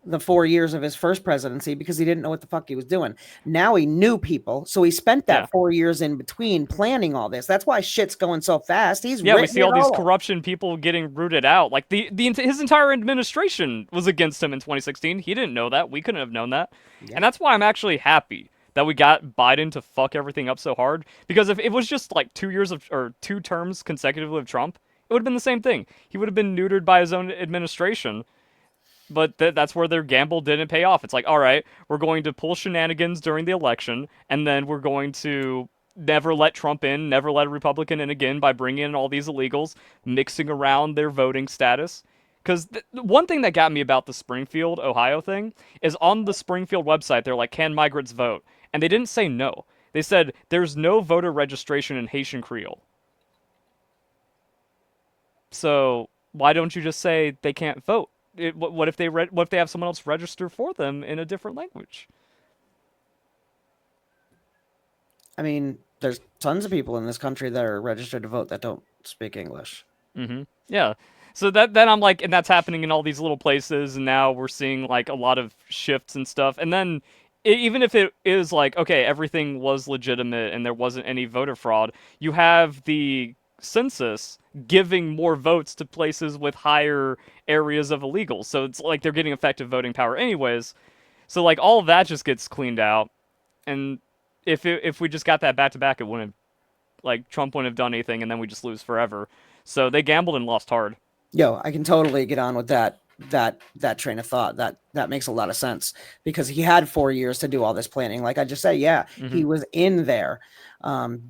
the 4 years of his first presidency because he didn't know what the fuck he was doing. Now he knew people. So he spent that 4 years in between planning all this. That's why shit's going so fast. We see all these corruption people getting rooted out. Like his entire administration was against him in 2016. He didn't know that. We couldn't have known that. Yeah. And that's why I'm actually happy that we got Biden to fuck everything up so hard. Because if it was just like 2 years or 2 terms consecutively of Trump, it would have been the same thing. He would have been neutered by his own administration. But that's where their gamble didn't pay off. It's like, all right, we're going to pull shenanigans during the election, and then we're going to never let Trump in, never let a Republican in again by bringing in all these illegals, mixing around their voting status. Because one thing that got me about the Springfield, Ohio thing is on the Springfield website, they're like, can migrants vote? And they didn't say no. They said, there's no voter registration in Haitian Creole. So why don't you just say they can't vote? What if they have someone else register for them in a different language? I mean, there's tons of people in this country that are registered to vote that don't speak English. Yeah. So then I'm like, and that's happening in all these little places, and now we're seeing like a lot of shifts and stuff. And then even if it is like, okay, everything was legitimate and there wasn't any voter fraud, you have the census giving more votes to places with higher areas of illegals. So it's like they're getting effective voting power anyways. So like all of that just gets cleaned out. And if we just got that back to back, it wouldn't, like Trump wouldn't have done anything and then we just lose forever. So they gambled and lost hard. Yo, I can totally get on with that train of thought. That makes a lot of sense because he had 4 years to do all this planning. Like I just said, he was in there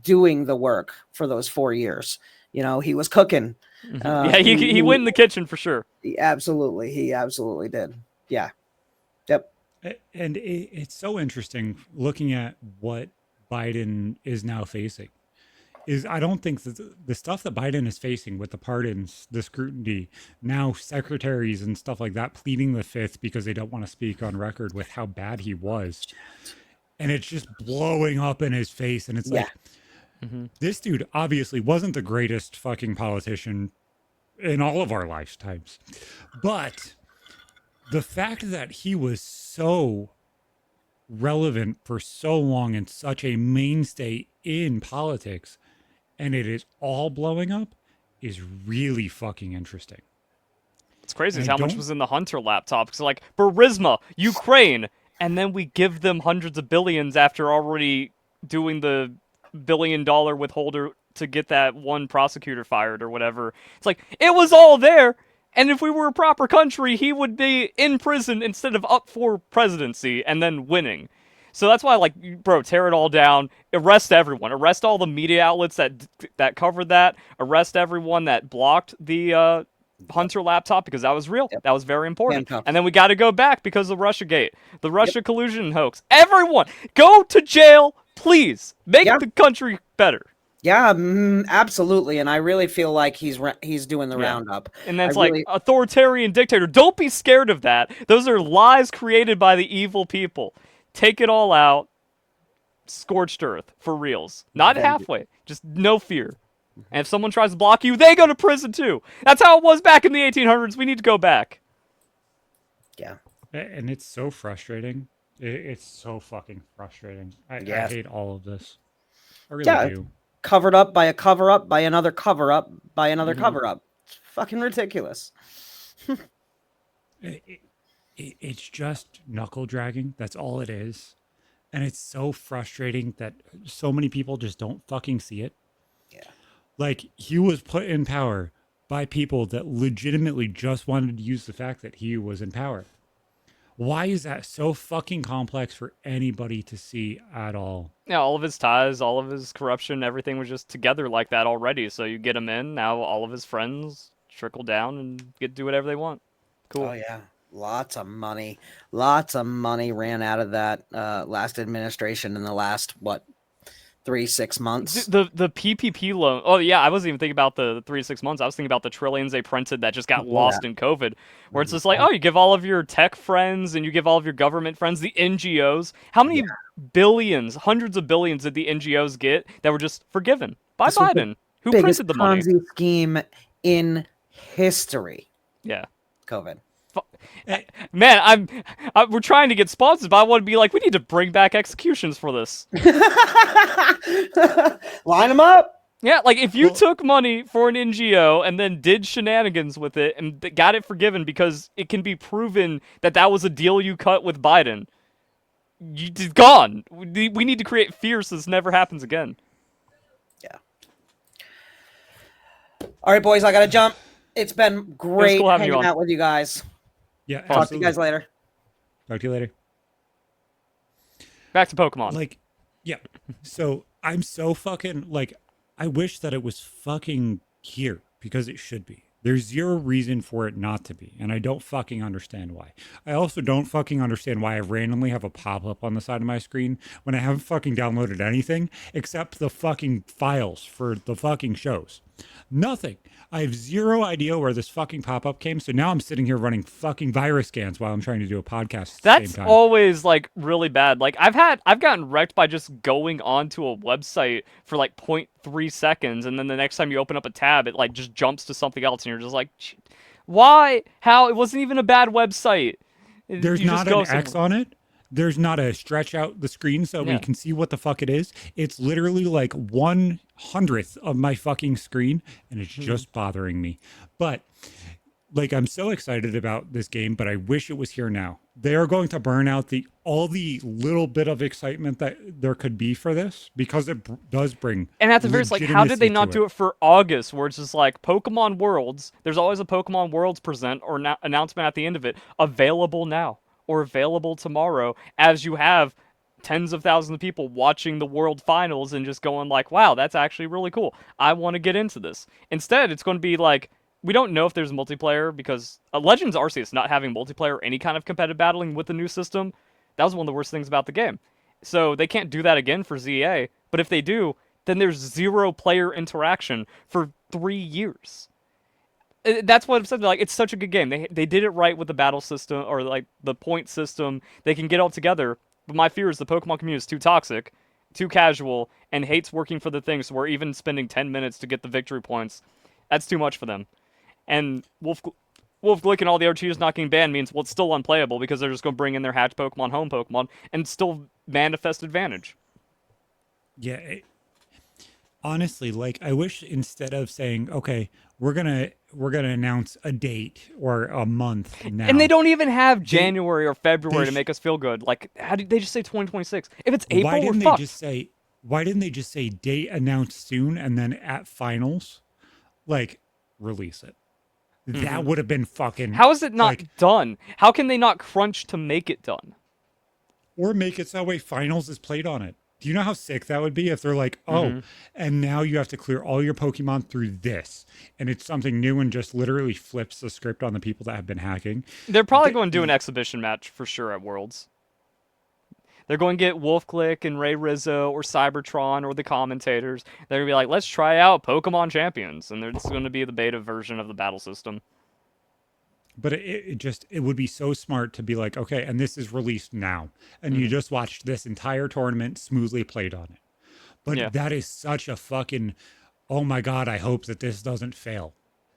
doing the work for those 4 years. You know, he was cooking. He went in the kitchen for sure. He absolutely did. Yeah. Yep. And it's so interesting looking at what Biden is now facing. I don't think that the stuff that Biden is facing with the pardons, the scrutiny, now secretaries and stuff like that pleading the fifth because they don't want to speak on record with how bad he was. And it's just blowing up in his face. And it's like, this dude obviously wasn't the greatest fucking politician in all of our lifetimes. But the fact that he was so relevant for so long and such a mainstay in politics, and it is all blowing up, is really fucking interesting. It's crazy how much was in the Hunter laptop. Because like Burisma, Ukraine, and then we give them hundreds of billions after already doing the $1 billion withholder to get that one prosecutor fired or whatever. It's like, it was all there, and if we were a proper country, he would be in prison instead of up for presidency and then winning. So that's why, like, bro, tear it all down, arrest everyone, arrest all the media outlets that covered that, arrest everyone that blocked the Hunter laptop, because that was real. Yep. That was very important. Handcuffs. And then we got to go back because of Russiagate, the Russia collusion hoax. Everyone, go to jail, please. Make the country better. Yeah, absolutely. And I really feel like he's doing the roundup. And that's authoritarian dictator. Don't be scared of that. Those are lies created by the evil people. Take it all out. Scorched earth, for reals. Not halfway. Just no fear. And if someone tries to block you, they go to prison too. That's how it was back in the 1800s. We need to go back. Yeah. And it's so frustrating. It's so fucking frustrating. I hate all of this. I really do. Covered up by a cover up by another cover up by another cover up. It's fucking ridiculous. It's just knuckle dragging. That's all it is. And it's so frustrating that so many people just don't fucking see it. Yeah. Like, he was put in power by people that legitimately just wanted to use the fact that he was in power. Why is that so fucking complex for anybody to see at all? Yeah, all of his ties, all of his corruption, everything was just together like that already. So you get him in, now all of his friends trickle down and get to do whatever they want. Cool. Oh, yeah. Lots of money. Lots of money ran out of that last administration in the last, 3-6 months. The PPP loan. Oh yeah, I wasn't even thinking about the 3 to 6 months. I was thinking about the trillions they printed that just got lost in COVID. Where it's just like, oh, you give all of your tech friends and you give all of your government friends, the NGOs. How many billions, hundreds of billions did the NGOs get that were just forgiven by Biden, who printed the money? Ponzi scheme in history. Yeah. COVID. Man, we're trying to get sponsors, but I want to be like, we need to bring back executions for this. Line them up. Yeah, like if you took money for an NGO and then did shenanigans with it and got it forgiven because it can be proven that that was a deal you cut with Biden, you're gone. We need to create fear so this never happens again. Yeah. All right, boys, I got to jump. It's been great hanging out with you guys. Yeah, talk to you guys later. Talk to you later. Back to Pokemon. Like, yeah. So I'm so fucking I wish that it was fucking here because it should be. There's zero reason for it not to be, and I don't fucking understand why. I also don't fucking understand why I randomly have a pop-up on the side of my screen when I haven't fucking downloaded anything except the fucking files for the fucking shows. Nothing. I have zero idea where this fucking pop-up came, so now I'm sitting here running fucking virus scans while I'm trying to do a podcast at the same time. That's always really bad. Like I've gotten wrecked by just going onto a website for 0.3 seconds, and then the next time you open up a tab, it just jumps to something else, and you're just like, why? How? It wasn't even a bad website. There's not an X on it. There's not a stretch out the screen so we can see what the fuck it is. It's literally 1/100th of my fucking screen, and it's just bothering me. But I'm so excited about this game, but I wish it was here now. They are going to burn out all the little bit of excitement that there could be for this because it does bring. And at the very least, how did they not do it for August, where it's just Pokemon Worlds? There's always a Pokemon Worlds present or announcement at the end of it, available now or available tomorrow, as you have tens of thousands of people watching the World Finals and just going wow, that's actually really cool. I want to get into this. Instead, it's going to be we don't know if there's multiplayer because Legends Arceus not having multiplayer or any kind of competitive battling with the new system, that was one of the worst things about the game. So they can't do that again for ZA, but if they do, then there's 0 player interaction for 3 years. That's what I'm saying. It's such a good game. They did it right with the battle system or the point system. They can get all together. But my fear is the Pokemon community is too toxic, too casual, and hates working for the things where even spending 10 minutes to get the victory points, that's too much for them. And Wolf Glick and all the other cheaters not getting banned means, it's still unplayable because they're just going to bring in their hatch Pokemon, home Pokemon, and still manifest advantage. Yeah. honestly, like I wish instead of saying, okay, we're gonna announce a date or a month And they now, don't even have they January or they February to sh- make us feel good. Like, how did they just say 2026? If it's why April, we're didn't they fucked. just say why didn't they just say date announced soon and then at finals, like release it? That Hmm. would have been fucking How is it not like, done? How can they not crunch to make it done? or make it so that way finals is played on it. Do you know how sick that would be if they're like, oh, Hmm. and now you have to clear all your Pokemon through this, and it's something new and just literally flips the script on the people that have been hacking? They're probably Th- going to do an exhibition match for sure at Worlds. They're going to get Wolf Click and Ray Rizzo or Cybertron or the commentators. They're going to be like, let's try out Pokemon Champions. And it's going to be the beta version of the battle system. but it just it would be so smart to be like, okay, and this is released now, and you Hmm. just watched this entire tournament smoothly played on it. Yeah. But that is such a fucking, oh my god, I hope that this doesn't fail.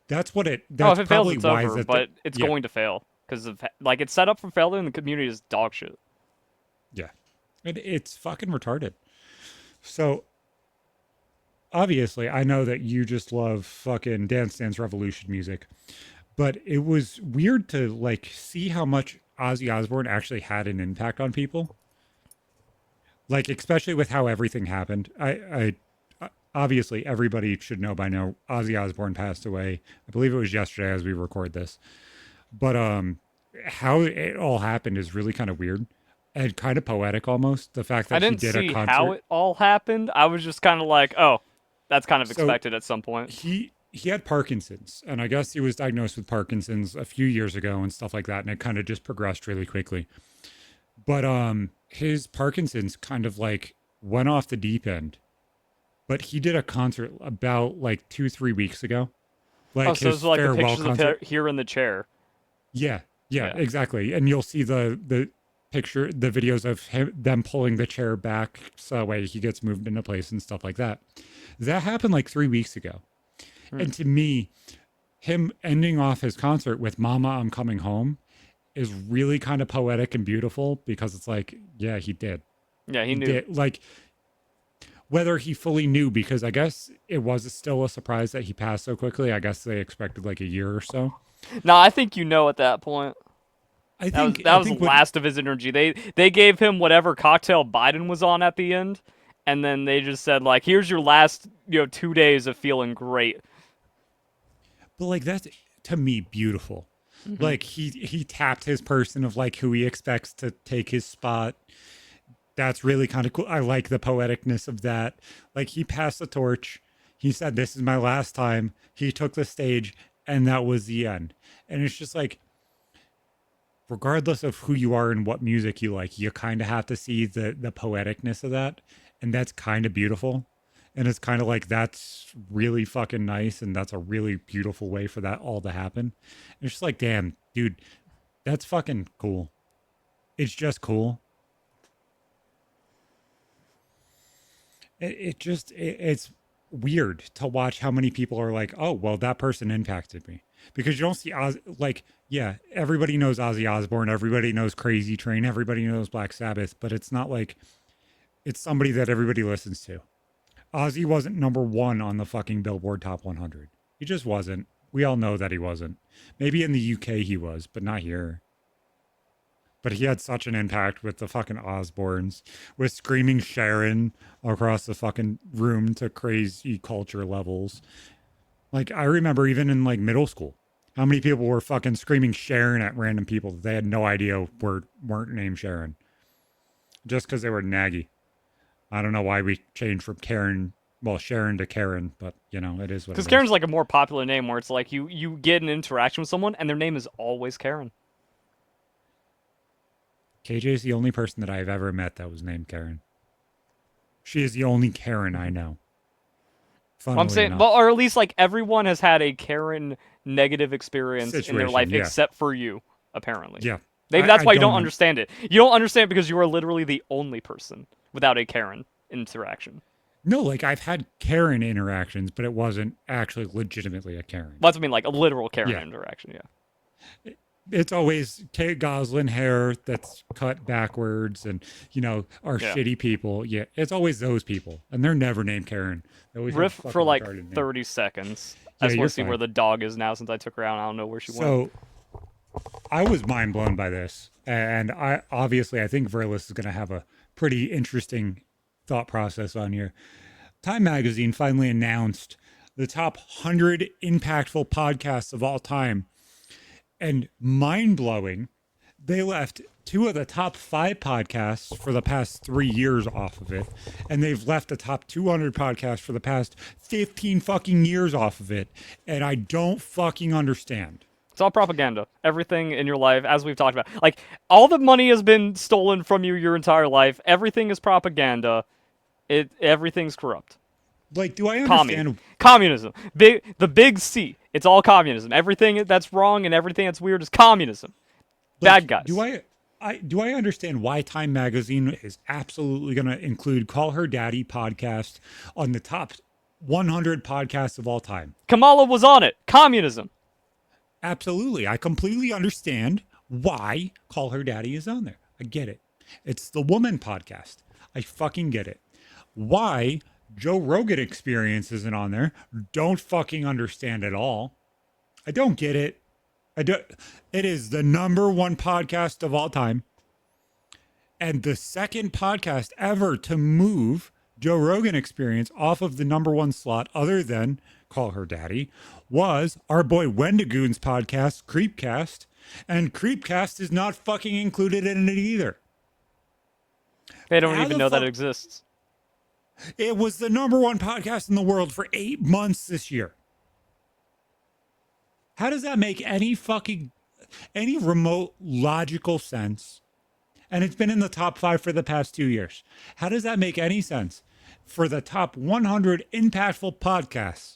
That's what it. Oh, if That's it fails, probably it's why is over. that the But it's yeah going to fail. Because of, like, it's set up for failure and the community is dog shit. yeah, it's fucking retarded. So obviously, I know that you just love fucking Dance Dance Revolution music, but it was weird to like see how much Ozzy Osbourne actually had an impact on people. Like especially with how everything happened. Obviously everybody should know by now. Ozzy Osbourne passed away. I believe it was yesterday as we record this. But how it all happened is really kind of weird and kind of poetic almost. The fact I that he didn't did a see how concert. it all happened. I was just kind of like, oh, that's kind of So expected at some point. he had Parkinson's, and I guess he was diagnosed with Parkinson's a few years ago and stuff like that, and it kind of just progressed really quickly. But his Parkinson's kind of like went off the deep end. But he did a concert about like 2 3 weeks ago, Oh, like so his it's like the farewell pictures of concert. here in the chair. Yeah, yeah, Yeah. exactly. And you'll see the picture, the videos of them pulling the chair back so that way he gets moved into place and stuff like that. That happened like 3 weeks ago. Hmm. And to me, him ending off his concert with "Mama, I'm Coming Home" is really kind of poetic and beautiful because it's like, yeah, he did. Yeah, he He knew. did. Like whether he fully knew, because I guess it was still a surprise that he passed so quickly. I guess they expected like a year or so. No, I think you know at that point. I That was think that I was the think what last of his energy. They gave him whatever cocktail Biden was on at the end, and then they just said like, "Here's your last 2 days of feeling great." but like that's to me beautiful. Hmm. Like he tapped his person of like who he expects to take his spot. That's really kind of cool. I like the poeticness of that. Like he passed the torch. He said, "This is my last time." He took the stage, and that was the end. And it's just like, regardless of who you are and what music you like, you kind of have to see the poeticness of that, and that's kind of beautiful. And it's kind of like that's really fucking nice, and that's a really beautiful way for that all to happen. And it's just like, damn, dude, that's fucking cool. It's just cool. It's weird to watch how many people are like, oh, well, that person impacted me, because you don't see like, yeah, everybody knows Ozzy Osbourne, everybody knows Crazy Train, everybody knows Black Sabbath, but it's not like it's somebody that everybody listens to. Ozzy wasn't number one on the fucking Billboard Top 100. He just wasn't. We all know that he wasn't. Maybe in the UK he was, but not here. But he had such an impact with the fucking Osbournes, with screaming Sharon across the fucking room to crazy culture levels. Like I remember even in like middle school, how many people were fucking screaming Sharon at random people that they had no idea weren't named Sharon, just because they were naggy. I don't know why we changed from Karen, well, Sharon to Karen, but you know, it is what Because it is. Karen's like a more popular name, where it's like you get an interaction with someone and their name is always Karen. KJ is the only person that I've ever met that was named Karen. She is the only Karen I know. Well, I'm Funnily saying, well, enough. or at least like everyone has had a Karen negative experience in their Situation, life, yeah. except for you, apparently. Yeah. Maybe that's I why you don't don't. understand it. You don't understand it because you are literally the only person without a Karen interaction. No, like I've had Karen interactions, but it wasn't actually legitimately a Karen. Well, that's what I mean, like a literal Karen Yeah. interaction, yeah. it's always Kate Goslin hair that's cut backwards and, are Yeah. shitty people. Yeah, it's always those people. And they're never named Karen. They always have Riff for fucking like retarded names. 30 seconds. I Yeah, just you're want to see fine. where the dog is now since I took her out. I don't know where she went. So I was mind blown by this. And I think Verlis is going to have a pretty interesting thought process on here. Time Magazine finally announced the top 100 impactful podcasts of all time. And mind blowing, they left 2 of the top 5 podcasts for the past 3 years off of it. And they've left the top 200 podcasts for the past 15 fucking years off of it. And I don't fucking understand. It's all propaganda. Everything in your life, as we've talked about. Like, all the money has been stolen from you your entire life. Everything is propaganda. Everything's corrupt. Like, do I understand? Communism. The big C. It's all communism. Everything that's wrong and everything that's weird is communism. Like, Bad guys. Do I understand why Time Magazine is absolutely going to include Call Her Daddy podcast on the top 100 podcasts of all time? Kamala was on it. Communism. Absolutely. I completely understand why Call Her Daddy is on there. I get it. It's the woman podcast. I fucking get it. Why Joe Rogan Experience isn't on there, don't fucking understand at all. I don't get it. It is the number 1 podcast of all time. And the second podcast ever to move Joe Rogan Experience off of the number 1 slot, other than Call Her Daddy, was our boy Wendigoon's podcast, Creepcast. And Creepcast is not fucking included in it either. They don't How even the know that fuck- exists. It was the number 1 podcast in the world for 8 months this year. How does that make any remote logical sense? And it's been in the top 5 for the past 2 years. How does that make any sense for the top 100 impactful podcasts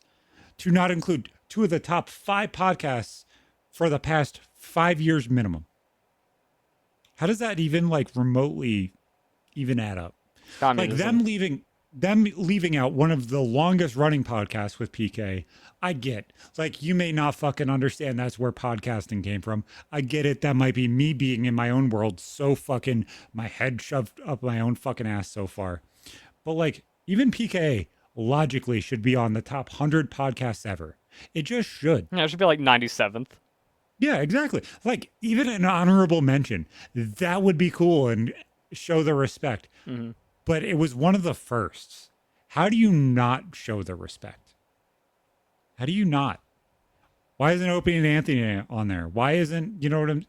to not include 2 of the top 5 podcasts for the past 5 years minimum? How does that even remotely even add up? Communism. Like them leaving out one of the longest running podcasts with PK, I get. Like, you may not fucking understand that's where podcasting came from. I get it. That might be me being in my own world so fucking my head shoved up my own fucking ass so far. But even PK logically should be on the top 100 podcasts ever. It just should. Yeah, it should be like 97th. Yeah, exactly. Even an honorable mention, that would be cool and show the respect. Mm-hmm. But it was one of the firsts. How do you not show the respect? How do you not? Why isn't Opie and Anthony on there? Why isn't, the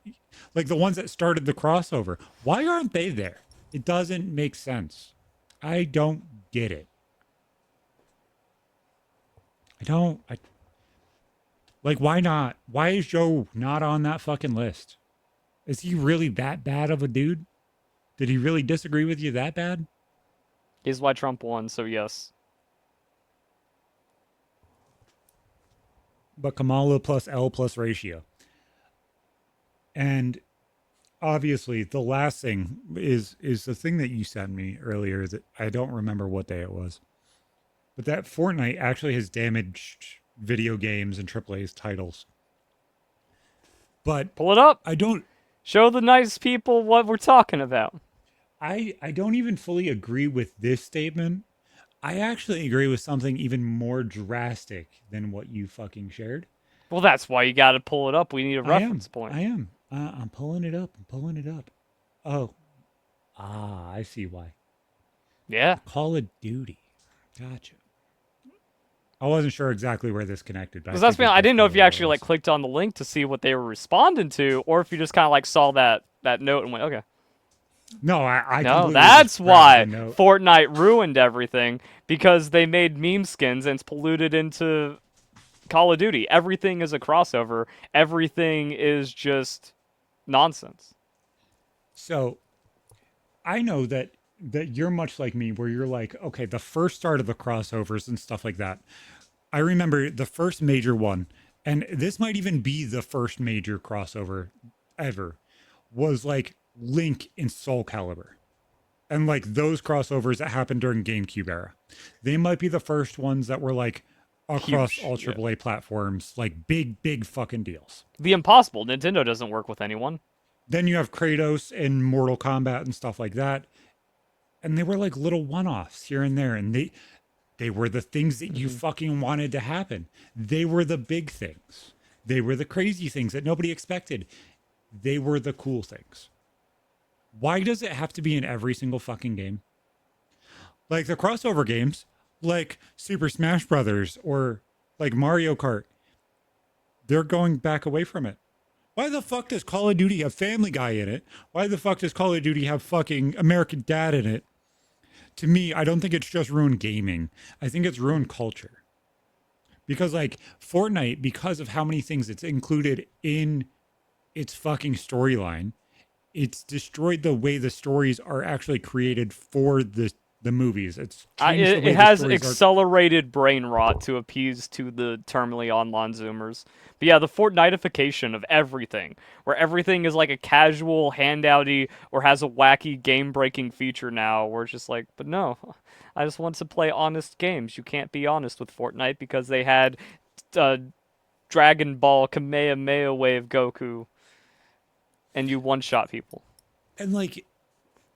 ones that started the crossover? Why aren't they there? It doesn't make sense. I don't get it. Why not? Why is Joe not on that fucking list? Is he really that bad of a dude? Did he really disagree with you that bad? Is why Trump won, so yes. But Kamala plus L plus ratio. And obviously the last thing is the thing that you sent me earlier that I don't remember what day it was. But that Fortnite actually has damaged video games and AAA's titles. But Pull it up. I don't Show the nice people what we're talking about. I don't even fully agree with this statement. I actually agree with something even more drastic than what you fucking shared. Well, that's why you gotta pull it up. We need a reference point. I am. I'm pulling it up. Oh. I see why. Yeah. Call of Duty. Gotcha. I wasn't sure exactly where this connected. Because I didn't know if you actually clicked on the link to see what they were responding to, or if you just kind of saw that note and went, okay. No, I No, completely that's just why grabbed the note. Fortnite ruined everything, because they made meme skins and it's polluted into Call of Duty. Everything is a crossover. Everything is just nonsense. So I know that you're much like me, where you're like, okay, the first start of the crossovers and stuff like that. I remember the first major one, and this might even be the first major crossover ever, was Link in Soul Calibur. And those crossovers that happened during GameCube era. They might be the first ones that were across Huge, all yeah. AAA platforms, like big fucking deals. The Impossible. Nintendo doesn't work with anyone. Then you have Kratos and Mortal Kombat and stuff like that. And they were like little one-offs here and there. And they were the things that you fucking wanted to happen. They were the big things. They were the crazy things that nobody expected. They were the cool things. Why does it have to be in every single fucking game? Like the crossover games, like Super Smash Brothers or like Mario Kart, they're going back away from it. Why the fuck does Call of Duty have Family Guy in it? Why the fuck does Call of Duty have fucking American Dad in it? To me, I don't think it's just ruined gaming. I think it's ruined culture. Because like Fortnite, because of how many things it's included in its fucking storyline, it's destroyed the way the stories are actually created for the movies. It's changed the way It the has stories are. accelerated brain rot to appease to the terminally online Zoomers. But yeah, the Fortnitification of everything, where everything is like a casual handouty or has a wacky game-breaking feature now, where it's just like, but no, I just want to play honest games. You can't be honest with Fortnite because they had Dragon Ball Kamehameha Wave Goku, and you one-shot people. And like,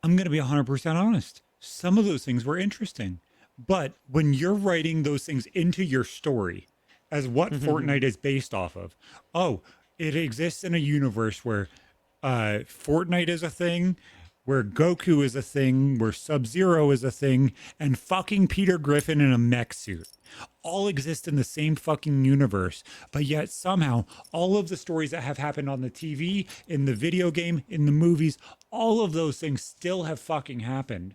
I'm going to be 100% honest. Some of those things were interesting. But when you're writing those things into your story as what Fortnite is based off of, oh, it exists in a universe where Fortnite is a thing, where Goku is a thing, where Sub-Zero is a thing, and fucking Peter Griffin in a mech suit all exist in the same fucking universe. But yet somehow all of the stories that have happened on the TV, in the video game, in the movies, all of those things still have fucking happened.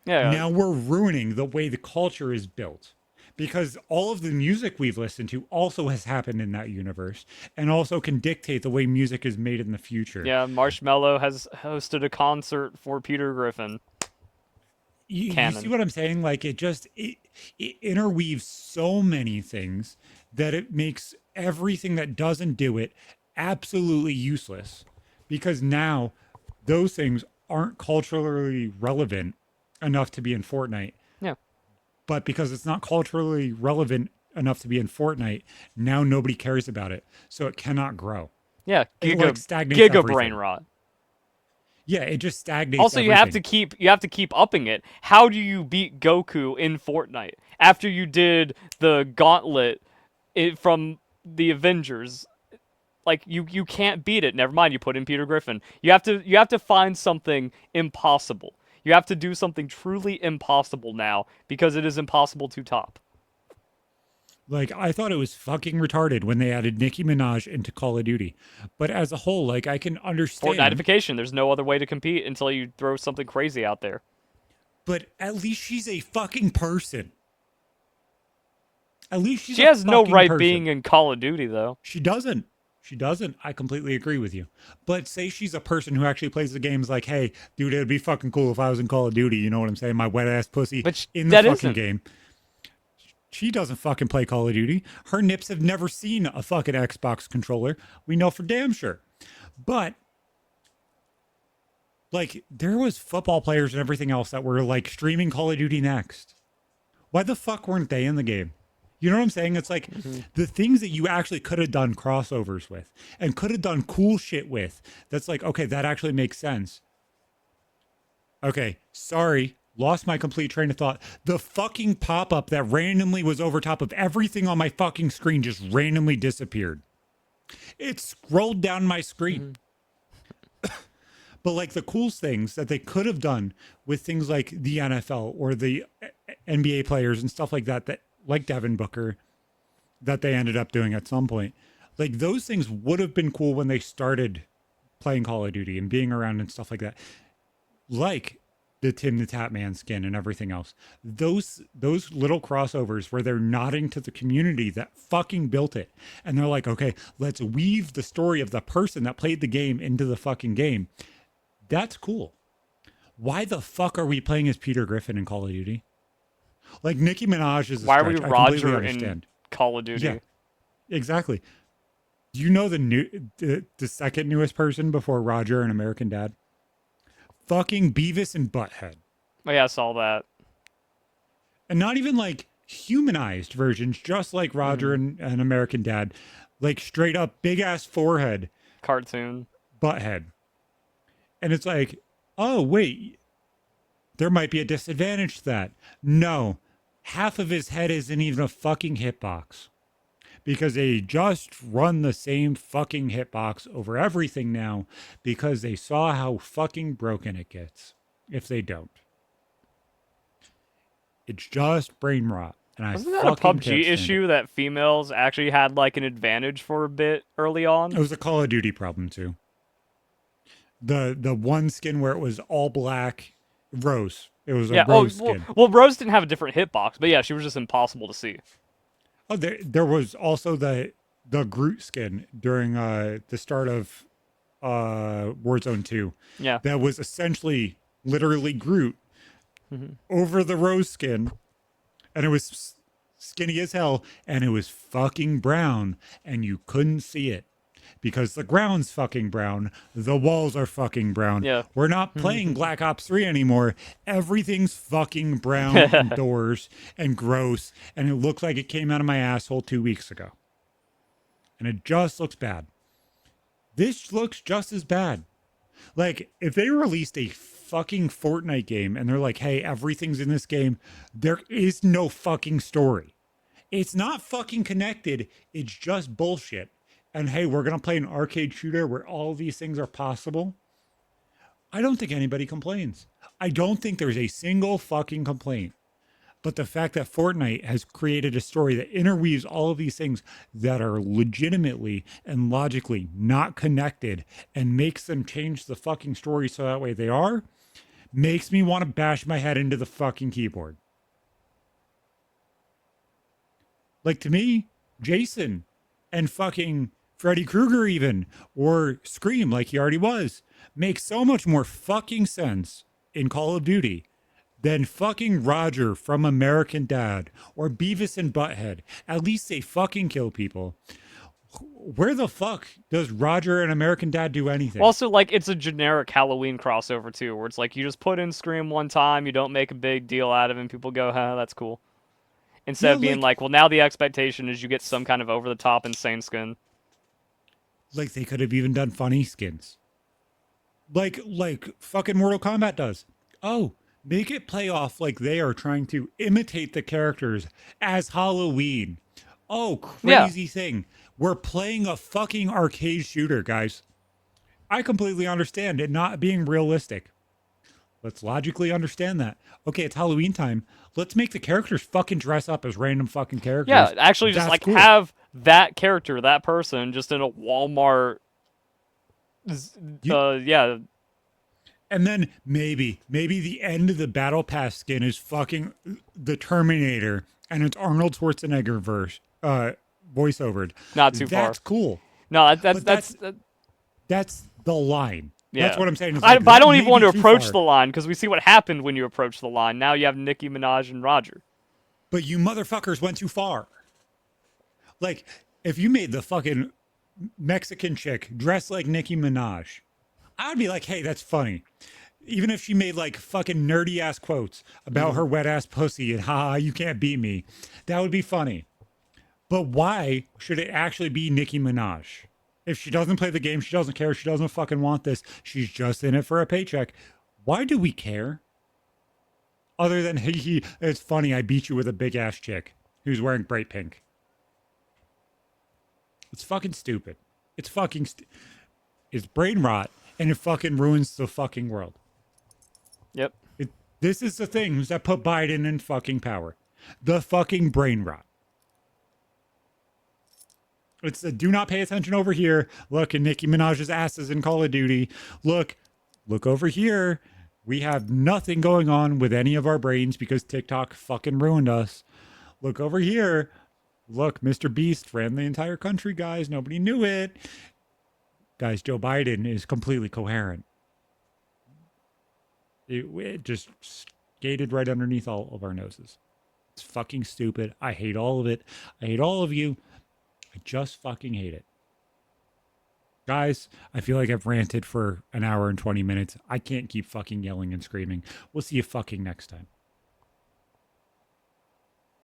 Yeah. Now we're ruining the way the culture is built because all of the music we've listened to also has happened in that universe and also can dictate the way music is made in the future. Yeah, Marshmello has hosted a concert for Peter Griffin. You see what I'm saying? Like it interweaves so many things that it makes everything that doesn't do it absolutely useless because now those things aren't culturally relevant enough to be in Fortnite. Yeah. But because it's not culturally relevant enough to be in Fortnite, now nobody cares about it. So it cannot grow. Yeah, It like stagnates giga everything. brain rot. Yeah, it just stagnates Also, everything. you have to keep upping it. How do you beat Goku in Fortnite after you did the gauntlet from the Avengers? Like you can't beat it. Never mind, you put in Peter Griffin. You have to find something impossible. You have to do something truly impossible now because it is impossible to top. Like, I thought it was fucking retarded when they added Nicki Minaj into Call of Duty. But as a whole, like, I can understand. Fortnitification. There's no other way to compete until you throw something crazy out there. But at least she's a fucking person. At least she's She a has no fucking right person. being in Call of Duty, though. She doesn't. She doesn't. I completely agree with you. But say she's a person who actually plays the games like, hey, dude, it'd be fucking cool if I was in Call of Duty. You know what I'm saying? My wet ass pussy But in the that fucking isn't. game. She doesn't fucking play Call of Duty. Her nips have never seen a fucking Xbox controller. We know for damn sure. But like there was football players and everything else that were like streaming Call of Duty next. Why the fuck weren't they in the game? You know what I'm saying? It's like the things that you actually could have done crossovers with and could have done cool shit with. That's like, okay, that actually makes sense. Okay, sorry. Lost my complete train of thought. The fucking pop-up that randomly was over top of everything on my fucking screen just randomly disappeared. It scrolled down my screen. But like the cool things that they could have done with things like the NFL or the NBA players and stuff like that, like Devin Booker, that they ended up doing at some point. Like those things would have been cool when they started playing Call of Duty and being around and stuff like that. Like the Tim the Tatman skin and everything else. Those little crossovers where they're nodding to the community that fucking built it. And they're like, okay, let's weave the story of the person that played the game into the fucking game. That's cool. Why the fuck are we playing as Peter Griffin in Call of Duty? Like Nicki Minaj is a Why stretch. are we I completely Roger understand. in Call of Duty? Yeah, exactly. Do you know the second newest person before Roger and American Dad? Fucking Beavis and Butthead. Oh, yeah, I saw that. And not even like humanized versions, just like Roger and American Dad, like straight up big ass forehead, Cartoon. butt head. And it's like, oh, wait, there might be a disadvantage to that. No, half of his head isn't even a fucking hitbox because they just run the same fucking hitbox over everything now because they saw how fucking broken it gets if they don't. It's just brain rot. And I Wasn't that a fucking can't PUBG stand issue that females actually had like an advantage for a bit early It on? was a Call of Duty problem too. The one skin where it was all black, Rose. It was a Yeah. Rose skin. Well, Rose didn't have a different hitbox, but yeah, she was just impossible to see. Oh, there was also the Groot skin during the start of Warzone 2. Yeah. That was essentially literally Groot over the Rose skin, and it was skinny as hell, and it was fucking brown, and you couldn't see it because the ground's fucking brown, the walls are fucking brown. Yeah. We're not playing Black Ops 3 anymore. Everything's fucking brown indoors and gross, and it looks like it came out of my asshole 2 weeks ago. And it just looks bad. This looks just as bad. Like, if they released a fucking Fortnite game and they're like, hey, everything's in this game, there is no fucking story. It's not fucking connected. It's just bullshit. And hey, we're going to play an arcade shooter where all these things are possible. I don't think anybody complains. I don't think there's a single fucking complaint. But the fact that Fortnite has created a story that interweaves all of these things that are legitimately and logically not connected and makes them change the fucking story so that way they are, makes me want to bash my head into the fucking keyboard. Like, to me, Jason and fucking Freddy Krueger even, or Scream like he already was, makes so much more fucking sense in Call of Duty than fucking Roger from American Dad or Beavis and Butthead. At least they fucking kill people. Where the fuck does Roger and American Dad do anything? Also, like, it's a generic Halloween crossover, too, where it's like, you just put in Scream one time, you don't make a big deal out of it, and people go, huh, that's cool. Instead of being like, well, now the expectation is you get some kind of over-the-top insane skin. Like, they could have even done funny skins. Like fucking Mortal Kombat does. Oh, make it play off like they are trying to imitate the characters as Halloween. Oh, crazy thing. We're playing a fucking arcade shooter, guys. I completely understand it not being realistic. Let's logically understand that. Okay, it's Halloween time. Let's make the characters fucking dress up as random fucking characters. Yeah, actually just, That's like, cool. have that character, that person, just in a Walmart... yeah. And then maybe the end of the Battle Pass skin is fucking the Terminator, and it's Arnold Schwarzenegger voiceovered. Not too far. That's cool. No, That's the line. Yeah. That's what I'm saying. It's But I that don't may even be want to too approach far. the line, because we see what happened when you approach the line. Now you have Nicki Minaj and Roger. But you motherfuckers went too far. Like, if you made the fucking Mexican chick dress like Nicki Minaj, I'd be like, hey, that's funny. Even if she made like fucking nerdy ass quotes about her wet ass pussy and haha, you can't beat me, that would be funny. But why should it actually be Nicki Minaj? If she doesn't play the game, she doesn't care, she doesn't fucking want this, she's just in it for a paycheck. Why do we care? Other than, it's funny, I beat you with a big ass chick who's wearing bright pink. It's fucking stupid. It's fucking it's brain rot, and it fucking ruins the fucking world. Yep. This is the things that put Biden in fucking power. The fucking brain rot. It's the do not pay attention over here. Look, and Nicki Minaj's ass is in Call of Duty. Look over here. We have nothing going on with any of our brains because TikTok fucking ruined us. Look over here. Look, Mr. Beast ran the entire country, guys. Nobody knew it. Guys, Joe Biden is completely coherent. It just skated right underneath all of our noses. It's fucking stupid. I hate all of it. I hate all of you. I just fucking hate it. Guys, I feel like I've ranted for an hour and 20 minutes. I can't keep fucking yelling and screaming. We'll see you fucking next time.